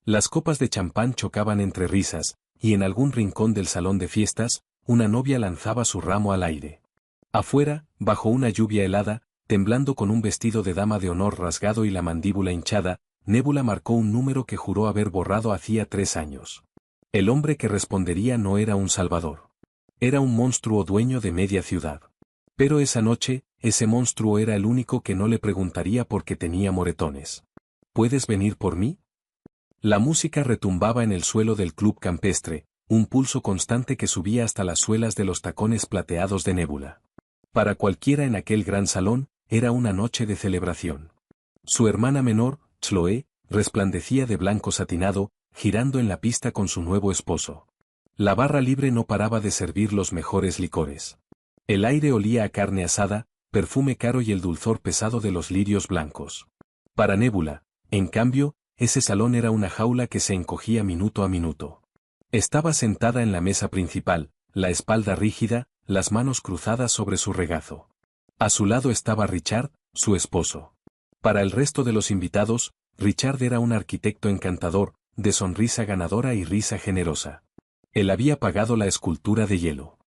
Las copas de champán chocaban entre risas, y en algún rincón del salón de fiestas, una novia lanzaba su ramo al aire. Afuera, bajo una lluvia helada, temblando con un vestido de dama de honor rasgado y la mandíbula hinchada, Nébula marcó un número que juró haber borrado hacía 3 años. El hombre que respondería no era un salvador. Era un monstruo dueño de media ciudad. Pero esa noche, ese monstruo era el único que no le preguntaría por qué tenía moretones. ¿Puedes venir por mí? La música retumbaba en el suelo del club campestre, un pulso constante que subía hasta las suelas de los tacones plateados de Nébula. Para cualquiera en aquel gran salón, era una noche de celebración. Su hermana menor, Chloé, resplandecía de blanco satinado, girando en la pista con su nuevo esposo. La barra libre no paraba de servir los mejores licores. El aire olía a carne asada, perfume caro y el dulzor pesado de los lirios blancos. Para Nébula, en cambio, ese salón era una jaula que se encogía minuto a minuto. Estaba sentada en la mesa principal, la espalda rígida, las manos cruzadas sobre su regazo. A su lado estaba Richard, su esposo. Para el resto de los invitados, Richard era un arquitecto encantador, de sonrisa ganadora y risa generosa. Él había pagado la escultura de hielo.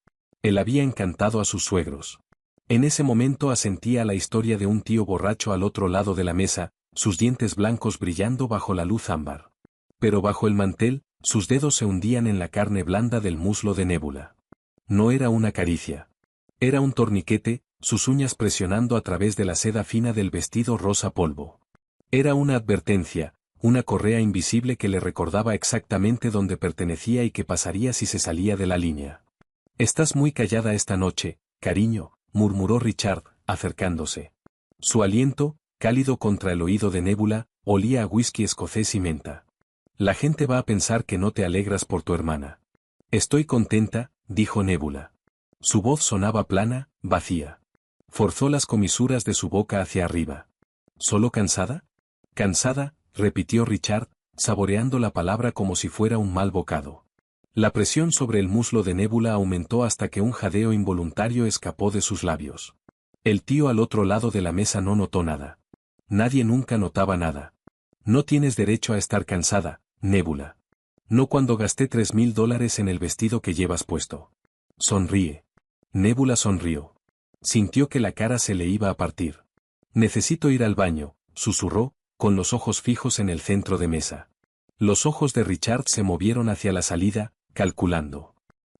Él había encantado a sus suegros. En ese momento asentía a la historia de un tío borracho al otro lado de la mesa, sus dientes blancos brillando bajo la luz ámbar. Pero bajo el mantel, sus dedos se hundían en la carne blanda del muslo de Nébula. No era una caricia. Era un torniquete, sus uñas presionando a través de la seda fina del vestido rosa polvo. Era una advertencia, una correa invisible que le recordaba exactamente dónde pertenecía y qué pasaría si se salía de la línea. «Estás muy callada esta noche, cariño», murmuró Richard, acercándose. Su aliento, cálido contra el oído de Nébula, olía a whisky escocés y menta. «La gente va a pensar que no te alegras por tu hermana». «Estoy contenta», dijo Nébula. Su voz sonaba plana, vacía. Forzó las comisuras de su boca hacia arriba. ¿Solo cansada? Cansada, repitió Richard, saboreando la palabra como si fuera un mal bocado. La presión sobre el muslo de Nébula aumentó hasta que un jadeo involuntario escapó de sus labios. El tío al otro lado de la mesa no notó nada. Nadie nunca notaba nada. No tienes derecho a estar cansada, Nébula. No cuando gasté $3,000 en el vestido que llevas puesto. Sonríe. Nébula sonrió. Sintió que la cara se le iba a partir. Necesito ir al baño, susurró, con los ojos fijos en el centro de mesa. Los ojos de Richard se movieron hacia la salida, calculando.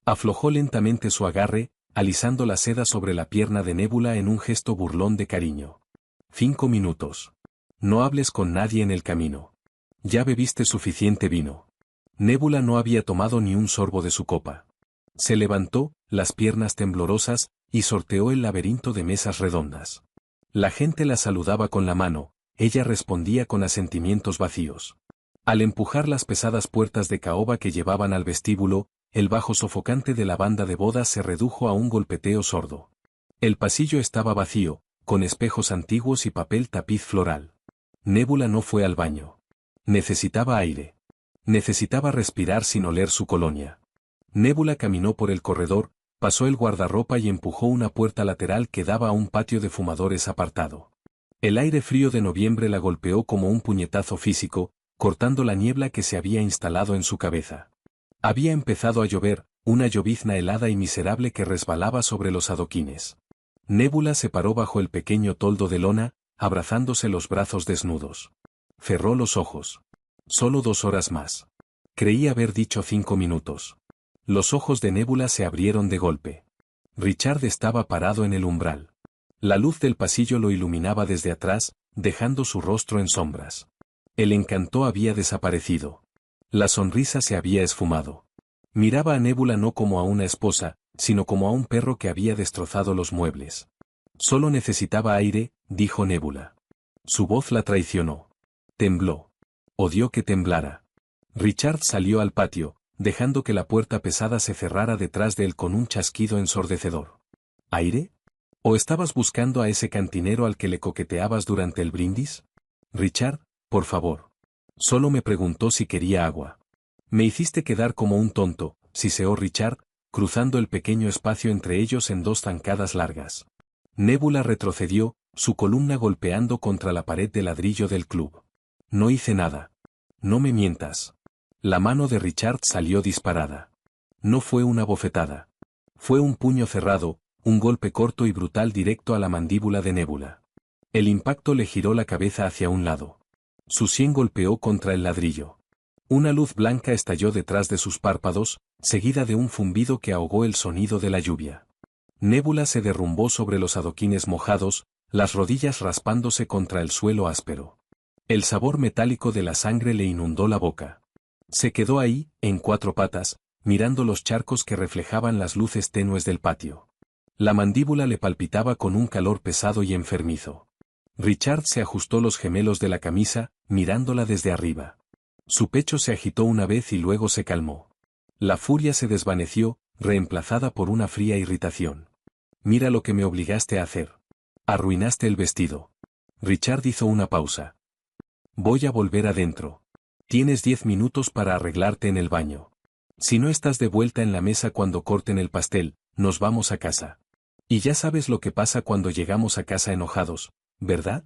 Aflojó lentamente su agarre, alisando la seda sobre la pierna de Nébula en un gesto burlón de cariño. 5 minutos. No hables con nadie en el camino. Ya bebiste suficiente vino. Nébula no había tomado ni un sorbo de su copa. Se levantó, las piernas temblorosas, y sorteó el laberinto de mesas redondas. La gente la saludaba con la mano, ella respondía con asentimientos vacíos. Al empujar las pesadas puertas de caoba que llevaban al vestíbulo, el bajo sofocante de la banda de bodas se redujo a un golpeteo sordo. El pasillo estaba vacío, con espejos antiguos y papel tapiz floral. Nébula no fue al baño. Necesitaba aire. Necesitaba respirar sin oler su colonia. Nébula caminó por el corredor, pasó el guardarropa y empujó una puerta lateral que daba a un patio de fumadores apartado. El aire frío de noviembre la golpeó como un puñetazo físico, cortando la niebla que se había instalado en su cabeza. Había empezado a llover, una llovizna helada y miserable que resbalaba sobre los adoquines. Nébula se paró bajo el pequeño toldo de lona, abrazándose los brazos desnudos. Cerró los ojos. Solo 2 horas más. Creí haber dicho 5 minutos. Los ojos de Nébula se abrieron de golpe. Richard estaba parado en el umbral. La luz del pasillo lo iluminaba desde atrás, dejando su rostro en sombras. El encanto había desaparecido. La sonrisa se había esfumado. Miraba a Nébula no como a una esposa, sino como a un perro que había destrozado los muebles. Solo necesitaba aire, dijo Nébula. Su voz la traicionó. Tembló. Odió que temblara. Richard salió al patio, dejando que la puerta pesada se cerrara detrás de él con un chasquido ensordecedor. ¿Aire? ¿O estabas buscando a ese cantinero al que le coqueteabas durante el brindis? Richard, por favor. Solo me preguntó si quería agua. Me hiciste quedar como un tonto, siseó Richard, cruzando el pequeño espacio entre ellos en 2 zancadas largas. Nébula retrocedió, su columna golpeando contra la pared de ladrillo del club. No hice nada. No me mientas. La mano de Richard salió disparada. No fue una bofetada. Fue un puño cerrado, un golpe corto y brutal directo a la mandíbula de Nebula. El impacto le giró la cabeza hacia un lado. Su sien golpeó contra el ladrillo. Una luz blanca estalló detrás de sus párpados, seguida de un zumbido que ahogó el sonido de la lluvia. Nebula se derrumbó sobre los adoquines mojados, las rodillas raspándose contra el suelo áspero. El sabor metálico de la sangre le inundó la boca. Se quedó ahí, en cuatro patas, mirando los charcos que reflejaban las luces tenues del patio. La mandíbula le palpitaba con un calor pesado y enfermizo. Richard se ajustó los gemelos de la camisa, mirándola desde arriba. Su pecho se agitó una vez y luego se calmó. La furia se desvaneció, reemplazada por una fría irritación. Mira lo que me obligaste a hacer. Arruinaste el vestido. Richard hizo una pausa. Voy a volver adentro. Tienes 10 minutos para arreglarte en el baño. Si no estás de vuelta en la mesa cuando corten el pastel, nos vamos a casa. Y ya sabes lo que pasa cuando llegamos a casa enojados, ¿verdad?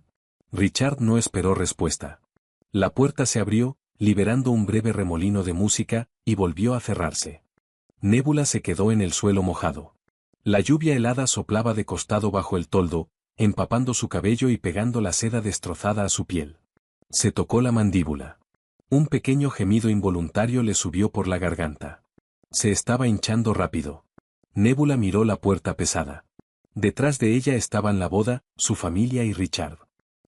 Richard no esperó respuesta. La puerta se abrió, liberando un breve remolino de música, y volvió a cerrarse. Nebula se quedó en el suelo mojado. La lluvia helada soplaba de costado bajo el toldo, empapando su cabello y pegando la seda destrozada a su piel. Se tocó la mandíbula. Un pequeño gemido involuntario le subió por la garganta. Se estaba hinchando rápido. Nebula miró la puerta pesada. Detrás de ella estaban la boda, su familia y Richard.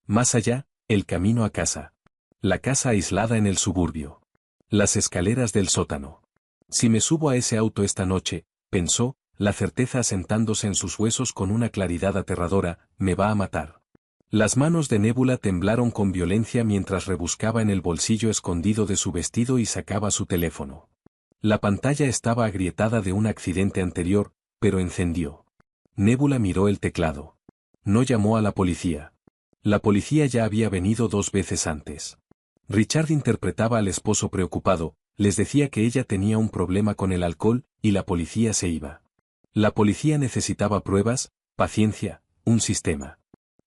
Más allá, el camino a casa. La casa aislada en el suburbio. Las escaleras del sótano. Si me subo a ese auto esta noche, pensó, la certeza asentándose en sus huesos con una claridad aterradora, me va a matar. Las manos de Nebula temblaron con violencia mientras rebuscaba en el bolsillo escondido de su vestido y sacaba su teléfono. La pantalla estaba agrietada de un accidente anterior, pero encendió. Nebula miró el teclado. No llamó a la policía. La policía ya había venido 2 veces antes. Richard interpretaba al esposo preocupado, les decía que ella tenía un problema con el alcohol, y la policía se iba. La policía necesitaba pruebas, paciencia, un sistema.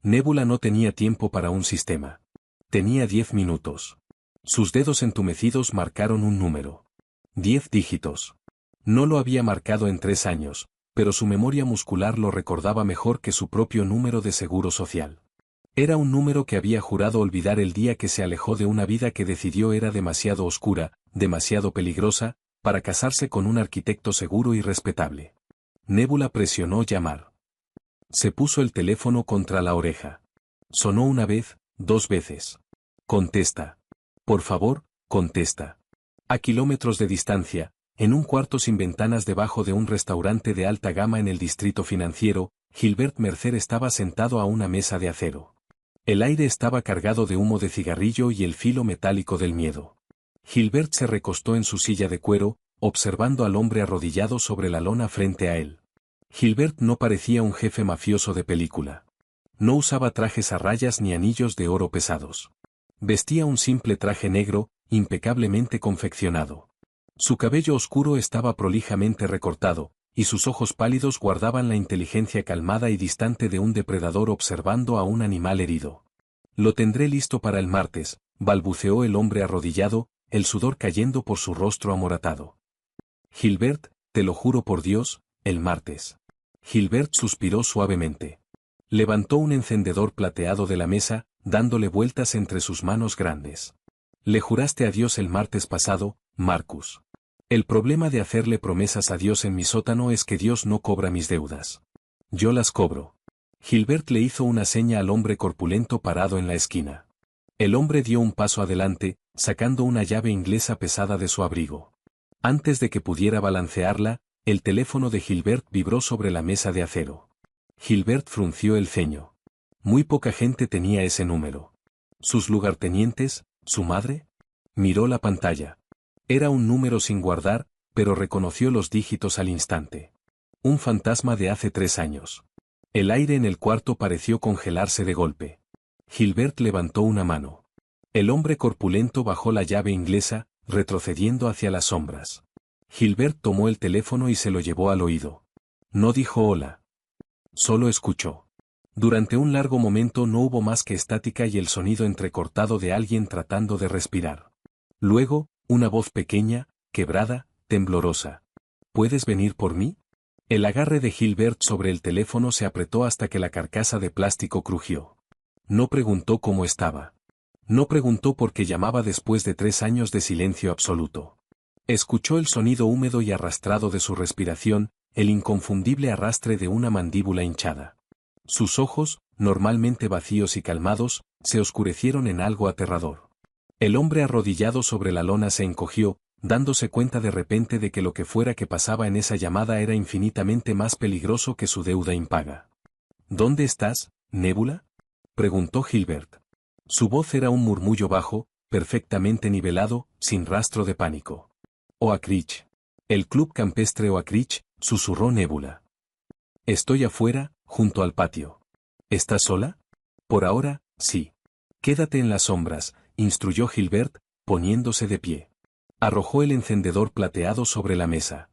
Nebula no tenía tiempo para un sistema. Tenía 10 minutos. Sus dedos entumecidos marcaron un número. 10 dígitos. No lo había marcado en 3 años, pero su memoria muscular lo recordaba mejor que su propio número de seguro social. Era un número que había jurado olvidar el día que se alejó de una vida que decidió era demasiado oscura, demasiado peligrosa, para casarse con un arquitecto seguro y respetable. Nebula presionó llamar. Se puso el teléfono contra la oreja. Sonó una vez, 2 veces. Contesta. Por favor, contesta. A kilómetros de distancia, en un cuarto sin ventanas debajo de un restaurante de alta gama en el distrito financiero, Gilbert Mercer estaba sentado a una mesa de acero. El aire estaba cargado de humo de cigarrillo y el filo metálico del miedo. Gilbert se recostó en su silla de cuero, observando al hombre arrodillado sobre la lona frente a él. Gilbert no parecía un jefe mafioso de película. No usaba trajes a rayas ni anillos de oro pesados. Vestía un simple traje negro, impecablemente confeccionado. Su cabello oscuro estaba prolijamente recortado, y sus ojos pálidos guardaban la inteligencia calmada y distante de un depredador observando a un animal herido. Lo tendré listo para el martes, balbuceó el hombre arrodillado, el sudor cayendo por su rostro amoratado. Gilbert, te lo juro por Dios, el martes. Gilbert suspiró suavemente. Levantó un encendedor plateado de la mesa, dándole vueltas entre sus manos grandes. Le juraste a Dios el martes pasado, Marcus. El problema de hacerle promesas a Dios en mi sótano es que Dios no cobra mis deudas. Yo las cobro. Gilbert le hizo una seña al hombre corpulento parado en la esquina. El hombre dio un paso adelante, sacando una llave inglesa pesada de su abrigo. Antes de que pudiera balancearla, el teléfono de Gilbert vibró sobre la mesa de acero. Gilbert frunció el ceño. Muy poca gente tenía ese número. ¿Sus lugartenientes? ¿Su madre? Miró la pantalla. Era un número sin guardar, pero reconoció los dígitos al instante. Un fantasma de hace 3 años. El aire en el cuarto pareció congelarse de golpe. Gilbert levantó una mano. El hombre corpulento bajó la llave inglesa, retrocediendo hacia las sombras. Gilbert tomó el teléfono y se lo llevó al oído. No dijo hola. Solo escuchó. Durante un largo momento no hubo más que estática y el sonido entrecortado de alguien tratando de respirar. Luego, una voz pequeña, quebrada, temblorosa. ¿Puedes venir por mí? El agarre de Gilbert sobre el teléfono se apretó hasta que la carcasa de plástico crujió. No preguntó cómo estaba. No preguntó por qué llamaba después de 3 años de silencio absoluto. Escuchó el sonido húmedo y arrastrado de su respiración, el inconfundible arrastre de una mandíbula hinchada. Sus ojos, normalmente vacíos y calmados, se oscurecieron en algo aterrador. El hombre arrodillado sobre la lona se encogió, dándose cuenta de repente de que lo que fuera que pasaba en esa llamada era infinitamente más peligroso que su deuda impaga. ¿Dónde estás, Nébula?, preguntó Gilbert. Su voz era un murmullo bajo, perfectamente nivelado, sin rastro de pánico. Oak Ridge. El club campestre Oak Ridge, susurró Nébula. Estoy afuera, junto al patio. ¿Estás sola? Por ahora, sí. Quédate en las sombras, instruyó Gilbert, poniéndose de pie. Arrojó el encendedor plateado sobre la mesa.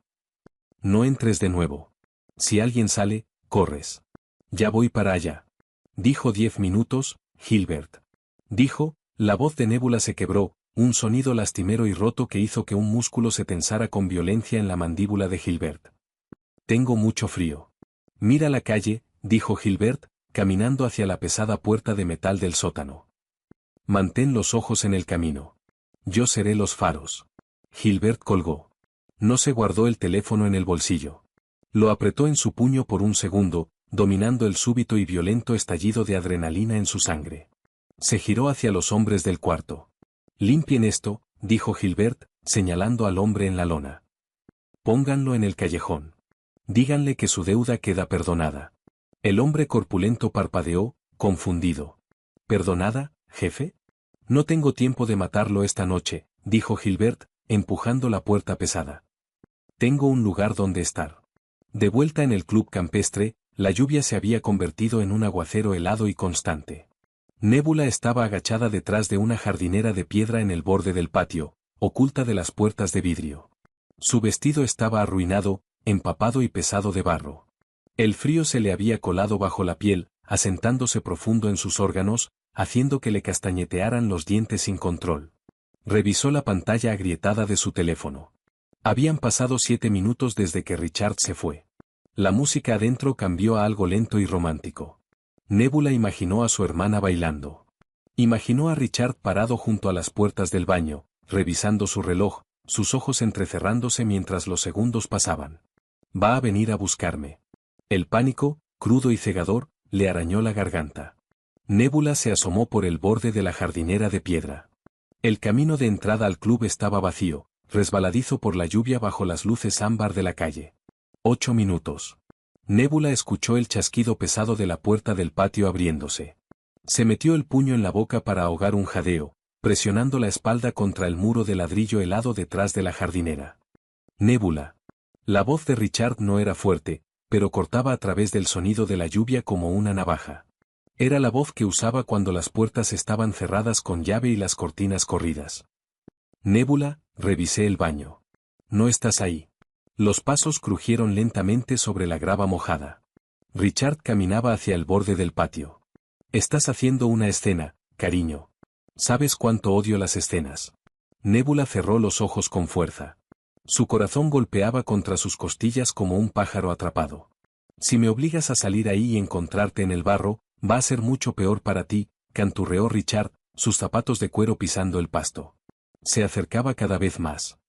No entres de nuevo. Si alguien sale, corres. Ya voy para allá. Dijo 10 minutos, Gilbert. Dijo, la voz de Nébula se quebró, un sonido lastimero y roto que hizo que un músculo se tensara con violencia en la mandíbula de Gilbert. Tengo mucho frío. Mira la calle, dijo Gilbert, caminando hacia la pesada puerta de metal del sótano. Mantén los ojos en el camino. Yo seré los faros. Gilbert colgó. No se guardó el teléfono en el bolsillo. Lo apretó en su puño por un segundo, dominando el súbito y violento estallido de adrenalina en su sangre. Se giró hacia los hombres del cuarto. Limpien esto, dijo Gilbert, señalando al hombre en la lona. Pónganlo en el callejón. Díganle que su deuda queda perdonada. El hombre corpulento parpadeó, confundido. ¿Perdonada, jefe? No tengo tiempo de matarlo esta noche, dijo Gilbert, empujando la puerta pesada. Tengo un lugar donde estar. De vuelta en el club campestre, la lluvia se había convertido en un aguacero helado y constante. Nébula estaba agachada detrás de una jardinera de piedra en el borde del patio, oculta de las puertas de vidrio. Su vestido estaba arruinado, empapado y pesado de barro. El frío se le había colado bajo la piel, asentándose profundo en sus órganos, haciendo que le castañetearan los dientes sin control. Revisó la pantalla agrietada de su teléfono. Habían pasado 7 minutos desde que Richard se fue. La música adentro cambió a algo lento y romántico. Nébula imaginó a su hermana bailando. Imaginó a Richard parado junto a las puertas del baño, revisando su reloj, sus ojos entrecerrándose mientras los segundos pasaban. Va a venir a buscarme. El pánico, crudo y cegador, le arañó la garganta. Nébula se asomó por el borde de la jardinera de piedra. El camino de entrada al club estaba vacío, resbaladizo por la lluvia bajo las luces ámbar de la calle. 8 minutos. Nébula escuchó el chasquido pesado de la puerta del patio abriéndose. Se metió el puño en la boca para ahogar un jadeo, presionando la espalda contra el muro de ladrillo helado detrás de la jardinera. Nébula. La voz de Richard no era fuerte, pero cortaba a través del sonido de la lluvia como una navaja. Era la voz que usaba cuando las puertas estaban cerradas con llave y las cortinas corridas. Nébula, revisé el baño. No estás ahí. Los pasos crujieron lentamente sobre la grava mojada. Richard caminaba hacia el borde del patio. Estás haciendo una escena, cariño. ¿Sabes cuánto odio las escenas? Nébula cerró los ojos con fuerza. Su corazón golpeaba contra sus costillas como un pájaro atrapado. Si me obligas a salir ahí y encontrarte en el barro, va a ser mucho peor para ti, canturreó Richard, sus zapatos de cuero pisando el pasto. Se acercaba cada vez más.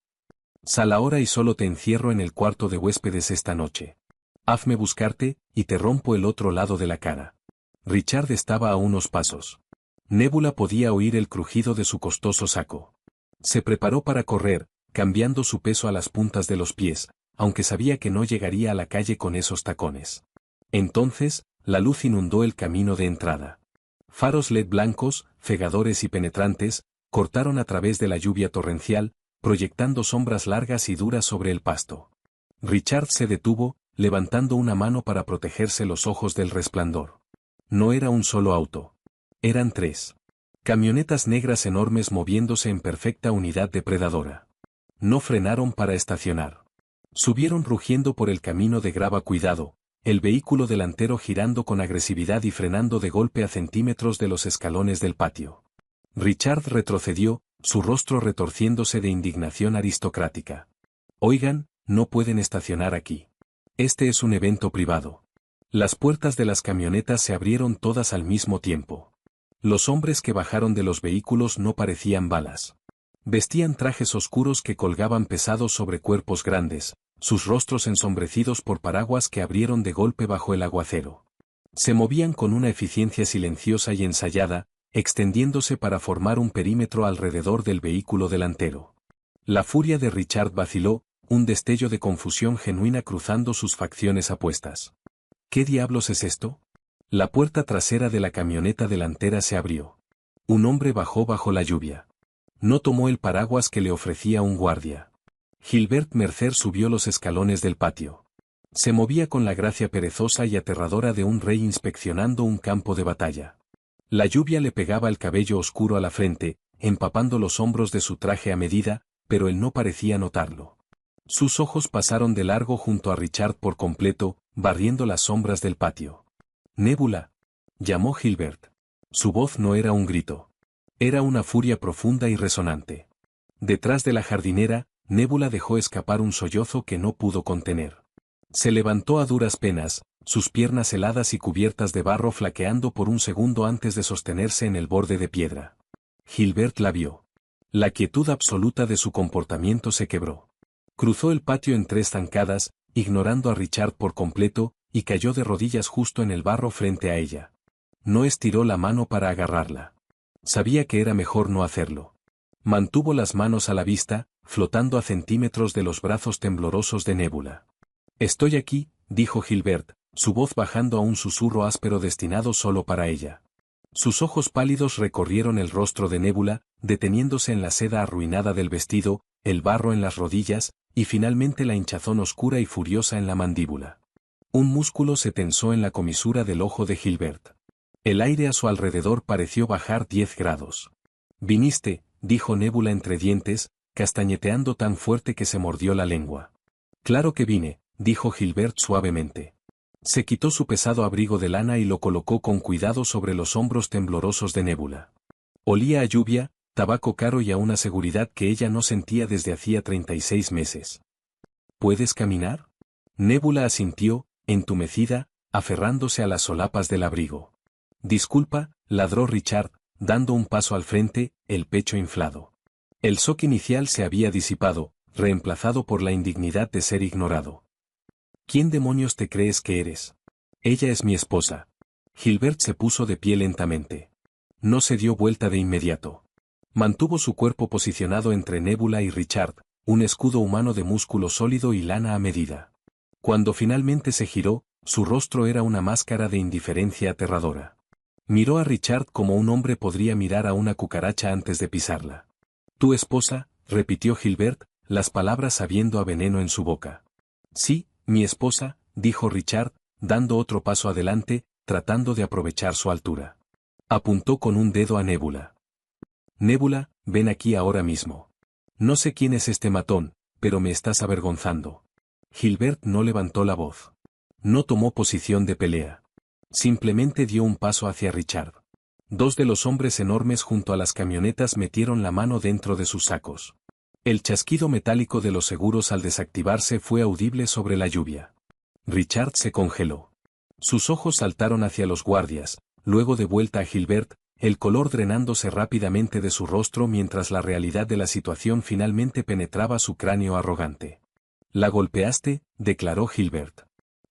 Sal ahora y solo te encierro en el cuarto de huéspedes esta noche. Hazme buscarte, y te rompo el otro lado de la cara. Richard estaba a unos pasos. Nébula podía oír el crujido de su costoso saco. Se preparó para correr, cambiando su peso a las puntas de los pies, aunque sabía que no llegaría a la calle con esos tacones. Entonces, la luz inundó el camino de entrada. Faros LED blancos, cegadores y penetrantes, cortaron a través de la lluvia torrencial, proyectando sombras largas y duras sobre el pasto. Richard se detuvo, levantando una mano para protegerse los ojos del resplandor. No era un solo auto. Eran 3. Camionetas negras enormes moviéndose en perfecta unidad depredadora. No frenaron para estacionar. Subieron rugiendo por el camino de grava cuidado, el vehículo delantero girando con agresividad y frenando de golpe a centímetros de los escalones del patio. Richard retrocedió, su rostro retorciéndose de indignación aristocrática. Oigan, no pueden estacionar aquí. Este es un evento privado. Las puertas de las camionetas se abrieron todas al mismo tiempo. Los hombres que bajaron de los vehículos no parecían balas. Vestían trajes oscuros que colgaban pesados sobre cuerpos grandes, sus rostros ensombrecidos por paraguas que abrieron de golpe bajo el aguacero. Se movían con una eficiencia silenciosa y ensayada, extendiéndose para formar un perímetro alrededor del vehículo delantero. La furia de Richard vaciló, un destello de confusión genuina cruzando sus facciones apuestas. ¿Qué diablos es esto? La puerta trasera de la camioneta delantera se abrió. Un hombre bajó bajo la lluvia. No tomó el paraguas que le ofrecía un guardia. Gilbert Mercer subió los escalones del patio. Se movía con la gracia perezosa y aterradora de un rey inspeccionando un campo de batalla. La lluvia le pegaba el cabello oscuro a la frente, empapando los hombros de su traje a medida, pero él no parecía notarlo. Sus ojos pasaron de largo junto a Richard por completo, barriendo las sombras del patio. «Nébula», llamó Gilbert. Su voz no era un grito. Era una furia profunda y resonante. Detrás de la jardinera, Nébula dejó escapar un sollozo que no pudo contener. Se levantó a duras penas, sus piernas heladas y cubiertas de barro flaqueando por un segundo antes de sostenerse en el borde de piedra. Gilbert la vio. La quietud absoluta de su comportamiento se quebró. Cruzó el patio en 3 zancadas, ignorando a Richard por completo, y cayó de rodillas justo en el barro frente a ella. No estiró la mano para agarrarla. Sabía que era mejor no hacerlo. Mantuvo las manos a la vista, flotando a centímetros de los brazos temblorosos de Nébula. «Estoy aquí», dijo Gilbert, su voz bajando a un susurro áspero destinado solo para ella. Sus ojos pálidos recorrieron el rostro de Nébula, deteniéndose en la seda arruinada del vestido, el barro en las rodillas, y finalmente la hinchazón oscura y furiosa en la mandíbula. Un músculo se tensó en la comisura del ojo de Gilbert. El aire a su alrededor pareció bajar 10 grados. «Viniste», dijo Nébula entre dientes, castañeteando tan fuerte que se mordió la lengua. «Claro que vine», dijo Gilbert suavemente. Se quitó su pesado abrigo de lana y lo colocó con cuidado sobre los hombros temblorosos de Nébula. Olía a lluvia, tabaco caro y a una seguridad que ella no sentía desde hacía 36 meses. «¿Puedes caminar?». Nébula asintió, entumecida, aferrándose a las solapas del abrigo. «Disculpa», ladró Richard, dando un paso al frente, el pecho inflado. El shock inicial se había disipado, reemplazado por la indignidad de ser ignorado. «¿Quién demonios te crees que eres?». «Ella es mi esposa». Gilbert se puso de pie lentamente. No se dio vuelta de inmediato. Mantuvo su cuerpo posicionado entre Nébula y Richard, un escudo humano de músculo sólido y lana a medida. Cuando finalmente se giró, su rostro era una máscara de indiferencia aterradora. Miró a Richard como un hombre podría mirar a una cucaracha antes de pisarla. «¿Tu esposa?», repitió Gilbert, las palabras sabiendo a veneno en su boca. «Sí, mi esposa», dijo Richard, dando otro paso adelante, tratando de aprovechar su altura. Apuntó con un dedo a Nébula. «Nébula, ven aquí ahora mismo. No sé quién es este matón, pero me estás avergonzando». Gilbert no levantó la voz. No tomó posición de pelea. Simplemente dio un paso hacia Richard. 2 de los hombres enormes junto a las camionetas metieron la mano dentro de sus sacos. El chasquido metálico de los seguros al desactivarse fue audible sobre la lluvia. Richard se congeló. Sus ojos saltaron hacia los guardias, luego de vuelta a Gilbert, el color drenándose rápidamente de su rostro mientras la realidad de la situación finalmente penetraba su cráneo arrogante. «¿La golpeaste?», declaró Gilbert.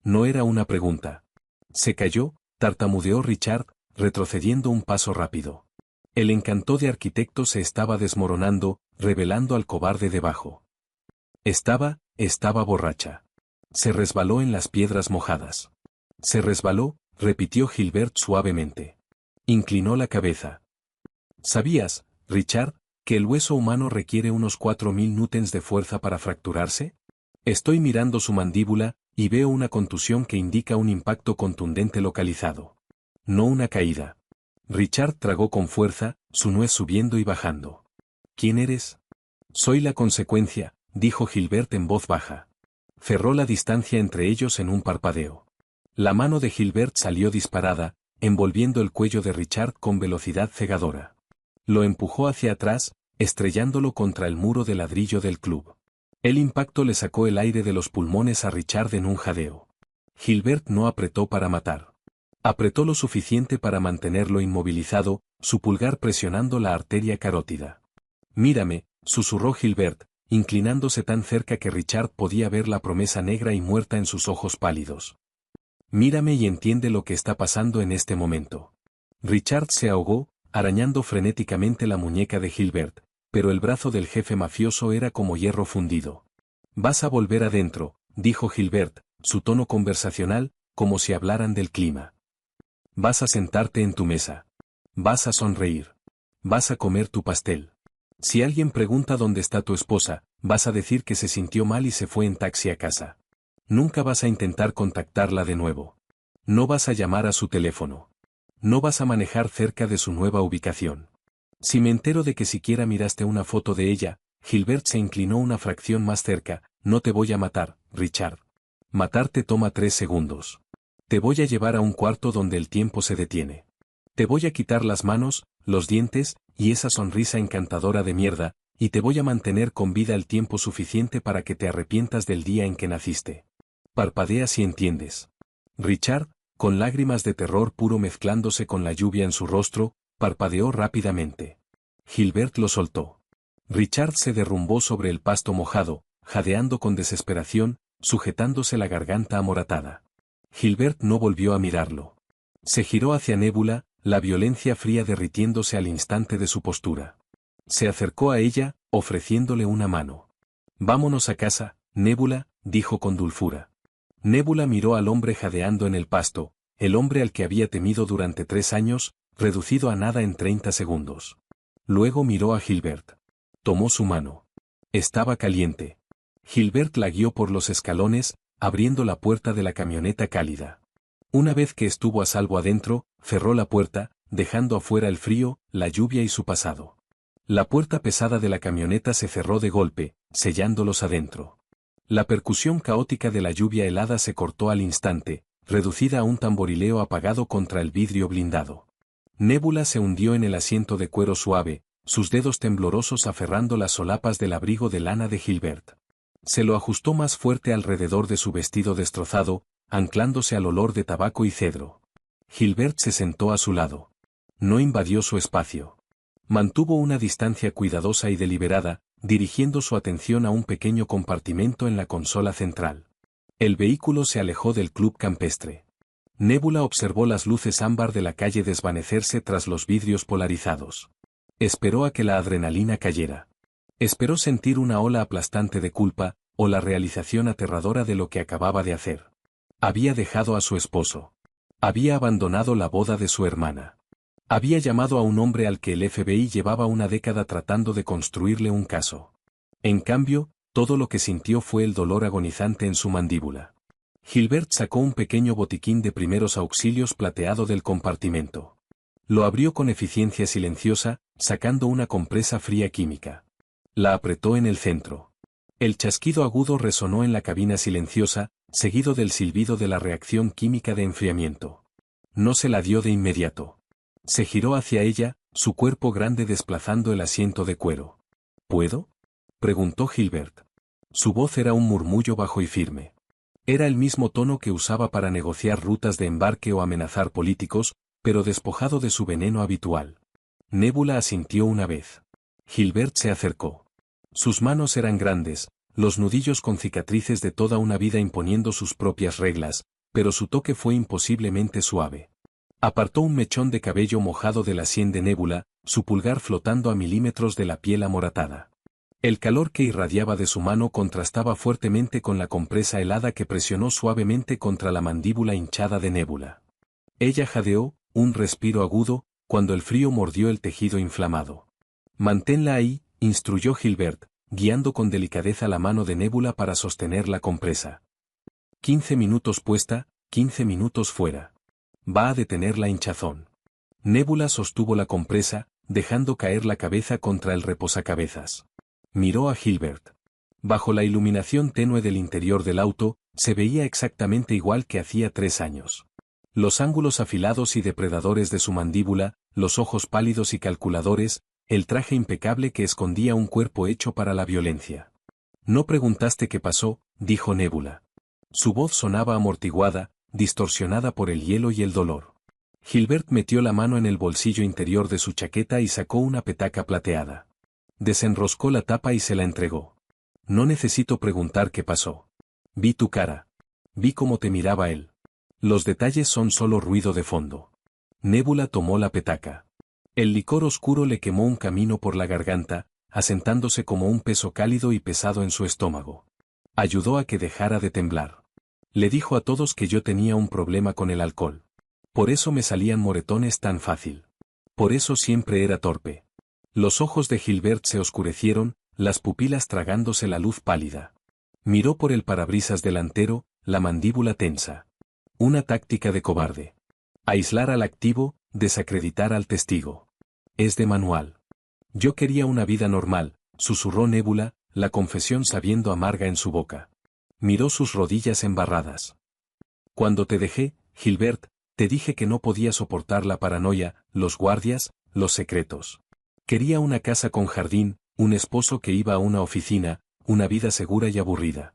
No era una pregunta. «Se cayó», tartamudeó Richard, retrocediendo un paso rápido. El encanto de arquitecto se estaba desmoronando, revelando al cobarde debajo. Estaba borracha. Se resbaló en las piedras mojadas. «Se resbaló», repitió Gilbert suavemente. Inclinó la cabeza. «¿Sabías, Richard, que el hueso humano requiere unos 4000 newtons de fuerza para fracturarse? Estoy mirando su mandíbula, y veo una contusión que indica un impacto contundente localizado. No una caída». Richard tragó con fuerza, su nuez subiendo y bajando. «¿Quién eres?». «Soy la consecuencia», dijo Gilbert en voz baja. Cerró la distancia entre ellos en un parpadeo. La mano de Gilbert salió disparada, envolviendo el cuello de Richard con velocidad cegadora. Lo empujó hacia atrás, estrellándolo contra el muro de ladrillo del club. El impacto le sacó el aire de los pulmones a Richard en un jadeo. Gilbert no apretó para matar. Apretó lo suficiente para mantenerlo inmovilizado, su pulgar presionando la arteria carótida. «Mírame», susurró Gilbert, inclinándose tan cerca que Richard podía ver la promesa negra y muerta en sus ojos pálidos. «Mírame y entiende lo que está pasando en este momento». Richard se ahogó, arañando frenéticamente la muñeca de Gilbert, pero el brazo del jefe mafioso era como hierro fundido. «Vas a volver adentro», dijo Gilbert, su tono conversacional, como si hablaran del clima. «Vas a sentarte en tu mesa. Vas a sonreír. Vas a comer tu pastel. Si alguien pregunta dónde está tu esposa, vas a decir que se sintió mal y se fue en taxi a casa. Nunca vas a intentar contactarla de nuevo. No vas a llamar a su teléfono. No vas a manejar cerca de su nueva ubicación. Si me entero de que siquiera miraste una foto de ella», Gilbert se inclinó una fracción más cerca, «no te voy a matar, Richard. Matarte toma 3 segundos. Te voy a llevar a un cuarto donde el tiempo se detiene. Te voy a quitar las manos, los dientes, y esa sonrisa encantadora de mierda, y te voy a mantener con vida el tiempo suficiente para que te arrepientas del día en que naciste. Parpadea si entiendes». Richard, con lágrimas de terror puro mezclándose con la lluvia en su rostro, parpadeó rápidamente. Gilbert lo soltó. Richard se derrumbó sobre el pasto mojado, jadeando con desesperación, sujetándose la garganta amoratada. Gilbert no volvió a mirarlo. Se giró hacia Nébula, la violencia fría derritiéndose al instante de su postura. Se acercó a ella, ofreciéndole una mano. «Vámonos a casa, Nébula», dijo con dulzura. Nébula miró al hombre jadeando en el pasto, el hombre al que había temido durante 3 años, reducido a nada en 30 segundos. Luego miró a Gilbert. Tomó su mano. Estaba caliente. Gilbert la guió por los escalones, abriendo la puerta de la camioneta cálida. Una vez que estuvo a salvo adentro, cerró la puerta, dejando afuera el frío, la lluvia y su pasado. La puerta pesada de la camioneta se cerró de golpe, sellándolos adentro. La percusión caótica de la lluvia helada se cortó al instante, reducida a un tamborileo apagado contra el vidrio blindado. Nébula se hundió en el asiento de cuero suave, sus dedos temblorosos aferrando las solapas del abrigo de lana de Gilbert. Se lo ajustó más fuerte alrededor de su vestido destrozado, anclándose al olor de tabaco y cedro. Gilbert se sentó a su lado. No invadió su espacio. Mantuvo una distancia cuidadosa y deliberada, dirigiendo su atención a un pequeño compartimento en la consola central. El vehículo se alejó del club campestre. Nébula observó las luces ámbar de la calle desvanecerse tras los vidrios polarizados. Esperó a que la adrenalina cayera. Esperó sentir una ola aplastante de culpa, o la realización aterradora de lo que acababa de hacer. Había dejado a su esposo. Había abandonado la boda de su hermana. Había llamado a un hombre al que el FBI llevaba una década tratando de construirle un caso. En cambio, todo lo que sintió fue el dolor agonizante en su mandíbula. Gilbert sacó un pequeño botiquín de primeros auxilios plateado del compartimento. Lo abrió con eficiencia silenciosa, sacando una compresa fría química. La apretó en el centro. El chasquido agudo resonó en la cabina silenciosa, seguido del silbido de la reacción química de enfriamiento. No se la dio de inmediato. Se giró hacia ella, su cuerpo grande desplazando el asiento de cuero. ¿Puedo?, preguntó Gilbert. Su voz era un murmullo bajo y firme. Era el mismo tono que usaba para negociar rutas de embarque o amenazar políticos, pero despojado de su veneno habitual. Nébula asintió una vez. Gilbert se acercó. Sus manos eran grandes, los nudillos con cicatrices de toda una vida imponiendo sus propias reglas, pero su toque fue imposiblemente suave. Apartó un mechón de cabello mojado de la sien de Nébula, su pulgar flotando a milímetros de la piel amoratada. El calor que irradiaba de su mano contrastaba fuertemente con la compresa helada que presionó suavemente contra la mandíbula hinchada de Nébula. Ella jadeó, un respiro agudo, cuando el frío mordió el tejido inflamado. «Manténla ahí», instruyó Gilbert, guiando con delicadeza la mano de Nébula para sostener la compresa. 15 minutos puesta, 15 minutos fuera. Va a detener la hinchazón. Nébula sostuvo la compresa, dejando caer la cabeza contra el reposacabezas. Miró a Gilbert. Bajo la iluminación tenue del interior del auto, se veía exactamente igual que hacía 3 años. Los ángulos afilados y depredadores de su mandíbula, los ojos pálidos y calculadores, el traje impecable que escondía un cuerpo hecho para la violencia. No preguntaste qué pasó, dijo Nébula. Su voz sonaba amortiguada, distorsionada por el hielo y el dolor. Gilbert metió la mano en el bolsillo interior de su chaqueta y sacó una petaca plateada. Desenroscó la tapa y se la entregó. No necesito preguntar qué pasó. Vi tu cara. Vi cómo te miraba él. Los detalles son solo ruido de fondo. Nébula tomó la petaca. El licor oscuro le quemó un camino por la garganta, asentándose como un peso cálido y pesado en su estómago. Ayudó a que dejara de temblar. Le dijo a todos que yo tenía un problema con el alcohol. Por eso me salían moretones tan fácil. Por eso siempre era torpe. Los ojos de Gilbert se oscurecieron, las pupilas tragándose la luz pálida. Miró por el parabrisas delantero, la mandíbula tensa. Una táctica de cobarde. Aislar al activo, desacreditar al testigo. Es de manual. Yo quería una vida normal, susurró Nébula, la confesión sabiendo amarga en su boca. Miró sus rodillas embarradas. Cuando te dejé, Gilbert, te dije que no podía soportar la paranoia, los guardias, los secretos. Quería una casa con jardín, un esposo que iba a una oficina, una vida segura y aburrida.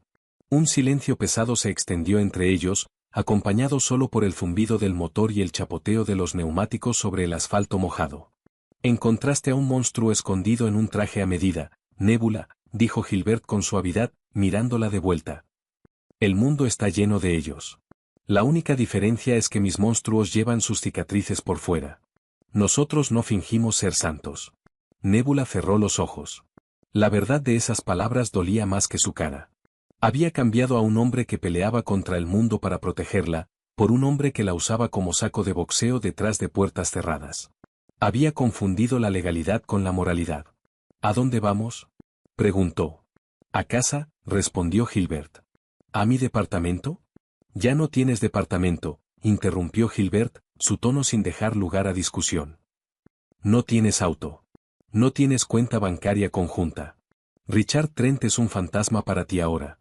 Un silencio pesado se extendió entre ellos, acompañado solo por el zumbido del motor y el chapoteo de los neumáticos sobre el asfalto mojado. Encontraste a un monstruo escondido en un traje a medida, Nébula, dijo Gilbert con suavidad, mirándola de vuelta. El mundo está lleno de ellos. La única diferencia es que mis monstruos llevan sus cicatrices por fuera. Nosotros no fingimos ser santos. Nébula cerró los ojos. La verdad de esas palabras dolía más que su cara. Había cambiado a un hombre que peleaba contra el mundo para protegerla, por un hombre que la usaba como saco de boxeo detrás de puertas cerradas. Había confundido la legalidad con la moralidad. ¿A dónde vamos?, preguntó. A casa, respondió Gilbert. ¿A mi departamento? Ya no tienes departamento, interrumpió Gilbert, su tono sin dejar lugar a discusión. No tienes auto. No tienes cuenta bancaria conjunta. Richard Trent es un fantasma para ti ahora.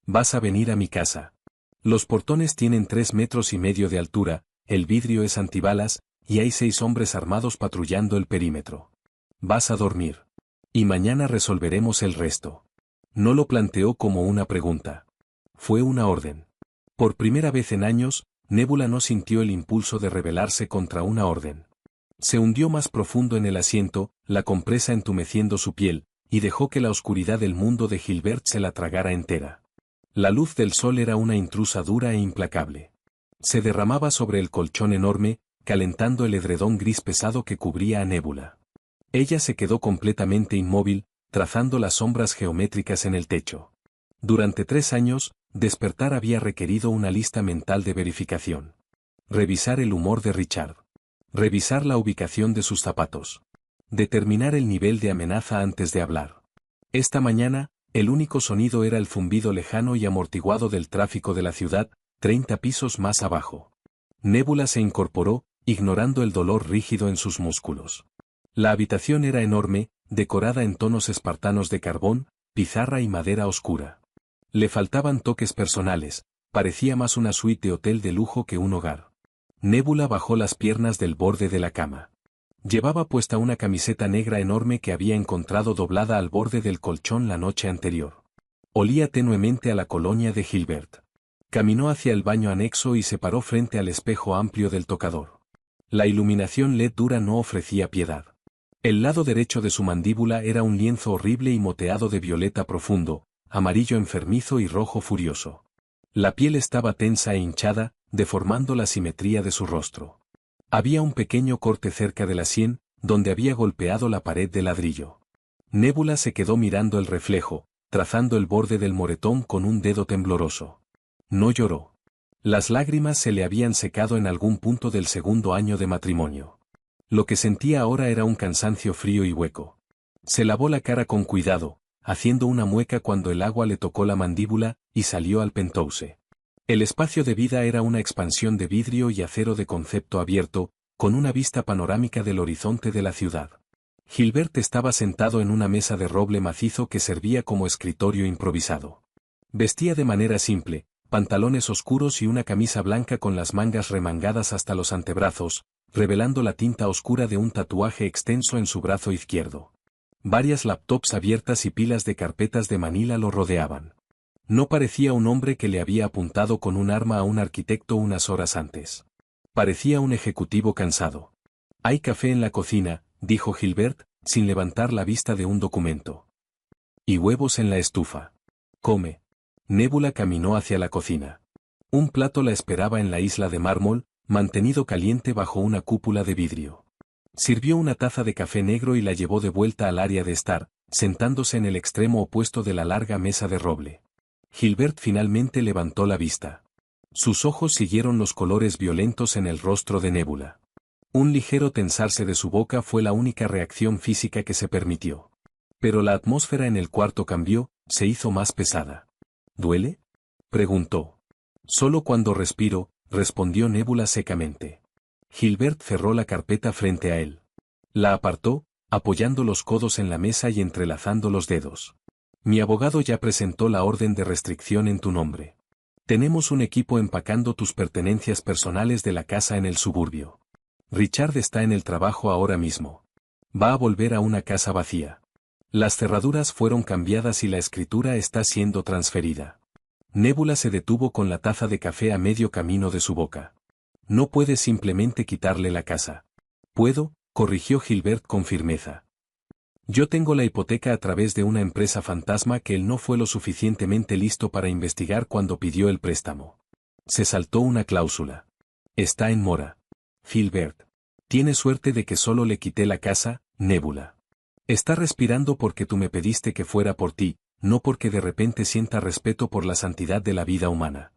Vas a venir a mi casa. Los portones tienen 3,5 metros de altura, el vidrio es antibalas, y hay 6 hombres armados patrullando el perímetro. Vas a dormir. Y mañana resolveremos el resto. No lo planteó como una pregunta. Fue una orden. Por primera vez en años, Nébula no sintió el impulso de rebelarse contra una orden. Se hundió más profundo en el asiento, la compresa entumeciendo su piel, y dejó que la oscuridad del mundo de Gilbert se la tragara entera. La luz del sol era una intrusa dura e implacable. Se derramaba sobre el colchón enorme, calentando el edredón gris pesado que cubría a Nébula. Ella se quedó completamente inmóvil, trazando las sombras geométricas en el techo. Durante 3 años, despertar había requerido una lista mental de verificación. Revisar el humor de Richard. Revisar la ubicación de sus zapatos. Determinar el nivel de amenaza antes de hablar. Esta mañana, el único sonido era el zumbido lejano y amortiguado del tráfico de la ciudad, 30 pisos más abajo. Nébula se incorporó, ignorando el dolor rígido en sus músculos. La habitación era enorme, decorada en tonos espartanos de carbón, pizarra y madera oscura. Le faltaban toques personales, parecía más una suite de hotel de lujo que un hogar. Nébula bajó las piernas del borde de la cama. Llevaba puesta una camiseta negra enorme que había encontrado doblada al borde del colchón la noche anterior. Olía tenuemente a la colonia de Gilbert. Caminó hacia el baño anexo y se paró frente al espejo amplio del tocador. La iluminación LED dura no ofrecía piedad. El lado derecho de su mandíbula era un lienzo horrible y moteado de violeta profundo, amarillo enfermizo y rojo furioso. La piel estaba tensa e hinchada, deformando la simetría de su rostro. Había un pequeño corte cerca de la sien, donde había golpeado la pared de ladrillo. Nébula se quedó mirando el reflejo, trazando el borde del moretón con un dedo tembloroso. No lloró. Las lágrimas se le habían secado en algún punto del segundo año de matrimonio. Lo que sentía ahora era un cansancio frío y hueco. Se lavó la cara con cuidado, haciendo una mueca cuando el agua le tocó la mandíbula, y salió al penthouse. El espacio de vida era una expansión de vidrio y acero de concepto abierto, con una vista panorámica del horizonte de la ciudad. Gilbert estaba sentado en una mesa de roble macizo que servía como escritorio improvisado. Vestía de manera simple, pantalones oscuros y una camisa blanca con las mangas remangadas hasta los antebrazos, revelando la tinta oscura de un tatuaje extenso en su brazo izquierdo. Varias laptops abiertas y pilas de carpetas de Manila lo rodeaban. No parecía un hombre que le había apuntado con un arma a un arquitecto unas horas antes. Parecía un ejecutivo cansado. «Hay café en la cocina», dijo Gilbert, sin levantar la vista de un documento. «Y huevos en la estufa. Come». Nébula caminó hacia la cocina. Un plato la esperaba en la isla de mármol, mantenido caliente bajo una cúpula de vidrio. Sirvió una taza de café negro y la llevó de vuelta al área de estar, sentándose en el extremo opuesto de la larga mesa de roble. Gilbert finalmente levantó la vista. Sus ojos siguieron los colores violentos en el rostro de Nébula. Un ligero tensarse de su boca fue la única reacción física que se permitió. Pero la atmósfera en el cuarto cambió, se hizo más pesada. «¿Duele?», preguntó. «Solo cuando respiro», respondió Nébula secamente. Gilbert cerró la carpeta frente a él. La apartó, apoyando los codos en la mesa y entrelazando los dedos. «Mi abogado ya presentó la orden de restricción en tu nombre. Tenemos un equipo empacando tus pertenencias personales de la casa en el suburbio. Richard está en el trabajo ahora mismo. Va a volver a una casa vacía. Las cerraduras fueron cambiadas y la escritura está siendo transferida». Nébula se detuvo con la taza de café a medio camino de su boca. «No puedes simplemente quitarle la casa». «Puedo», corrigió Gilbert con firmeza. «Yo tengo la hipoteca a través de una empresa fantasma que él no fue lo suficientemente listo para investigar cuando pidió el préstamo. Se saltó una cláusula. Está en mora. Gilbert. Tiene suerte de que solo le quité la casa, Nébula. Está respirando porque tú me pediste que fuera por ti, no porque de repente sienta respeto por la santidad de la vida humana».